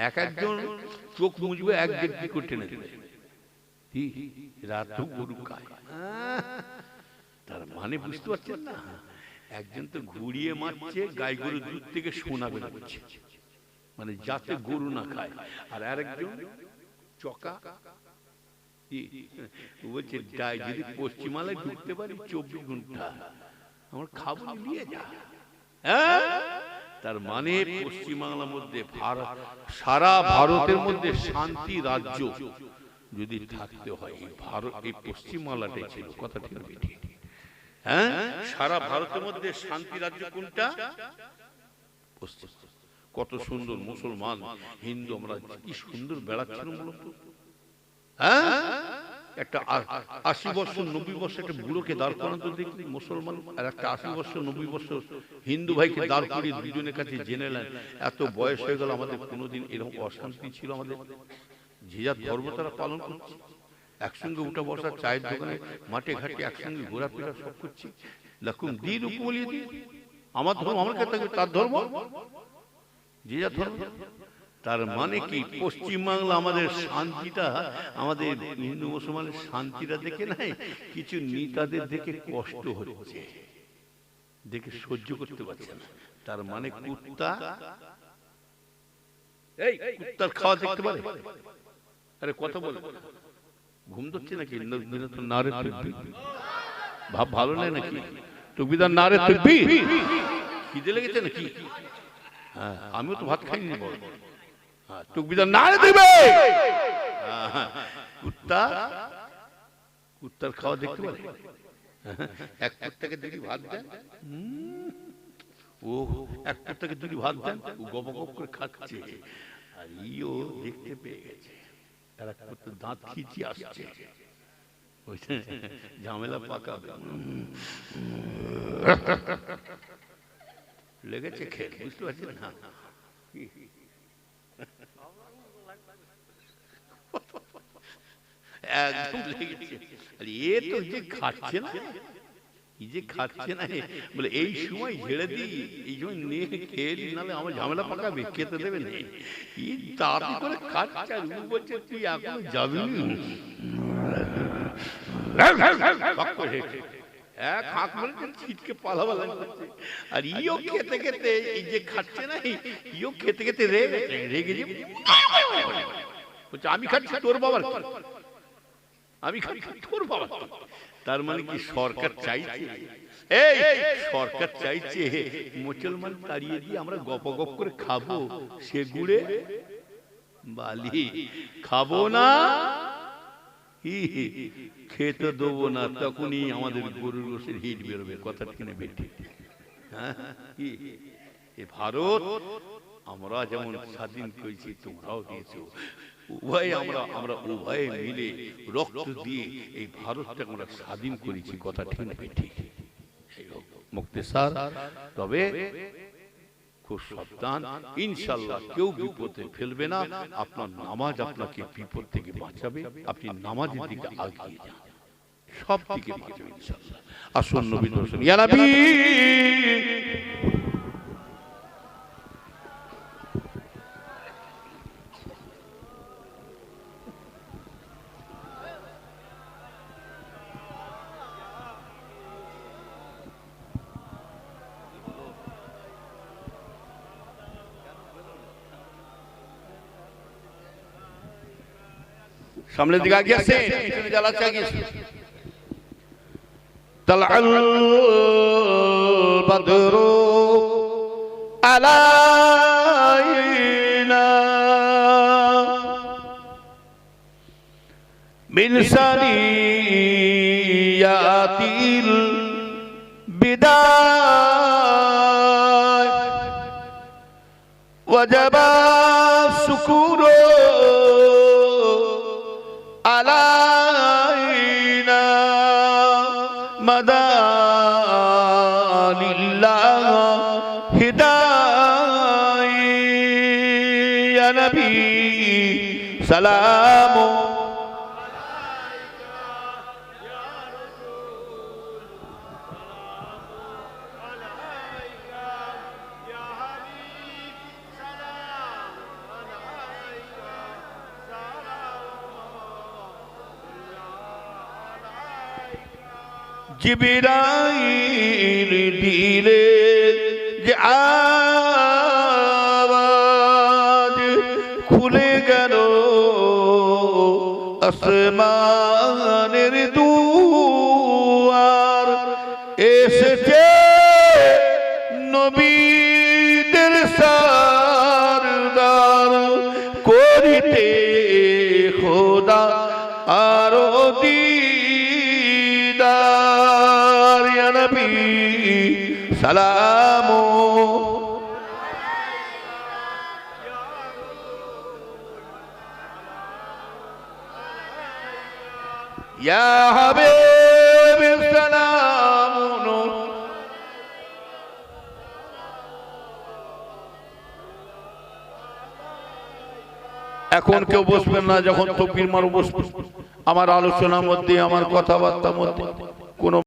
Speaker 2: এক একজন চোখ মুজবে 1-1.5 করে টেনে দেবে, রাত গরু খায়। তার মানে বুঝতে পারছেন না, একজন তো ঘুরিয়ে মারছে গাই গরুর দুধ থেকে সোনা বের করছে, মানে যাতে গরু না খায়। আর আরেকজন চকা বলছে যদি পশ্চিমালয় ঢুকতে পারি 24 ঘন্টা আমার খাবো, নিয়ে যা। তার মানে পশ্চিমবাংলার মধ্যে সারা ভারতের মধ্যে শান্তি রাজ্য যদি থাকতে হয়, এই পশ্চিমবাংলাটাই ছিল, কথা ঠিক না? হ্যাঁ, সারা ভারতের মধ্যে শান্তি রাজ্য কোনটা? কত সুন্দর মুসলমান হিন্দু আমরা কি সুন্দর বেড়াচ্ছিলাম বলতো। হ্যাঁ, একটা 80 বছর 90 বছর একটা বুড়োকে দাঁড় করানো দেখলি মুসলমান, আর একটা 80 বছর 90 বছর হিন্দু ভাইকে দাঁড় করিয়ে দুজনের কাছে জেনে নেন এত বয়স হয়ে গেল, আমাদের কোনোদিন এরকম অশান্তি ছিল? আমাদের যে যার ধর্ম তারা পালন করছে, একসঙ্গে উঠা বসা, চায়ের দোকানে, মাঠে ঘাটে একসঙ্গে ঘোরাফেরা সব করছি। লাকুম দীনুকুম ওয়ালিয়া দীন, আমার ধর্ম আমার কাছে, তার ধর্ম যে যার ধর্ম। তার মানে কি পশ্চিমবাংলা আমাদের শান্তিটা, আমাদের হিন্দু মুসলমানের শান্তিটা দেখে নাই, কিছু নেতাদের দেখে কষ্ট হচ্ছে, দেখে সহ্য করতে পারছে না। তার মানে কুত্তা, এই কুত্তার খাওয়া দেখতে পারে? আরে কথা বলে ঘুম ধরছে নাকি? নারে তাকবীর, ভাব ভালো নেই নাকি? তাকবীর নারে তাকবীর, খিদে লেগেছে নাকি? হ্যাঁ, আমিও তো ভাত খাইনি বল। হ্যাঁ, তাকবীর নারে তাকবীর। কুত্তার খাওয়া দেখতে পারে? এক কুত্তাকে দুটি ভাত দেন, ও এক কুত্তাকে দুটি ভাত দেন, ও গপ গপ করে খাচ্ছে, আর ইও দেখতে পেয়ে গেছে দাঁত খিচিয়ে আসছে, ঝামেলা পাকাবে, লেগেছে খেয়ে, বুঝতে পারছেন না? একদম লেগেছে। এ তো যে খাচ্ছে না, এই যে খাচ্ছে না, বলে এই সময় ঝেড়ে দিই, এই সময় নিয়ে খেয়ে দিই, নাহলে আমার ঝামেলা পাকাবে, খেতে দেবে না। এই তাড়াতাড়ি করে খাচ্ছে, আর ও বলছে তুই এখনো যাবি না, এক হাঁক বলে ছিটকে পালাবালা করছে। আর ইও খেতে খেতে, এই যে খাচ্ছে না, ইও খেতে খেতে রেগে যে বলছে আমি খাচ্ছি তোর বাবার, আমি খাচ্ছি তোর বাবার। তার মানে কি সরকার চাইছে, এই সরকার চাইছে মুসলমান তাড়িয়ে দিয়ে আমরা গপ গপ করে খাবো, সে গুড়ে বালি খাবো না, খেতে দেবো না, তখনই আমাদের গরুর গোশের হিট বেরোবে, কথা ঠিক না বেটি? হ্যাঁ, এ ভারত আমরা যেমন স্বাধীন করেছি, তোমরাও দিয়েছো, উভয় আমরা উভয়ে মিলে রক্ত দিয়ে এই ভারতটাকে আমরা স্বাধীন করেছি, কথা ঠিক না বেটি? মুক্তেসার, তবে খুব সাবধান, ইনশাআল্লাহ কেউ বিপদে ফেলবে না, আপনার নামাজ আপনাকে বিপদ থেকে বাঁচাবে, আপনি নামাজের দিকে এগিয়ে যান, সব দিকে বাঁচাবে ইনশাআল্লাহ। আসুন নবী দর্শন, ইয়া নবী সামনের দিকে আগিয়ে আসেন, পিছনে জ্বালাচ্ছে আগিয়ে আসেন। তালআল বদরু আলাইনা
Speaker 1: من ثنيات البداية وجب السكون علينا مدى لله هداية يا نبي سلام জিবরাইল দিলে যে আওয়াজ খুলে গেল আসমানের দুয়ার এসেছে নবীদের সরদার করিতে খোদা আরো দিদার ইয়া নবী সালাম ইয়া হাবিব সালাম এখন কেউ বসবেন না, যখন তকবীর মারো বসবেন। আমার আলোচনার মধ্যে আমার কথাবার্তার মধ্যে কোনো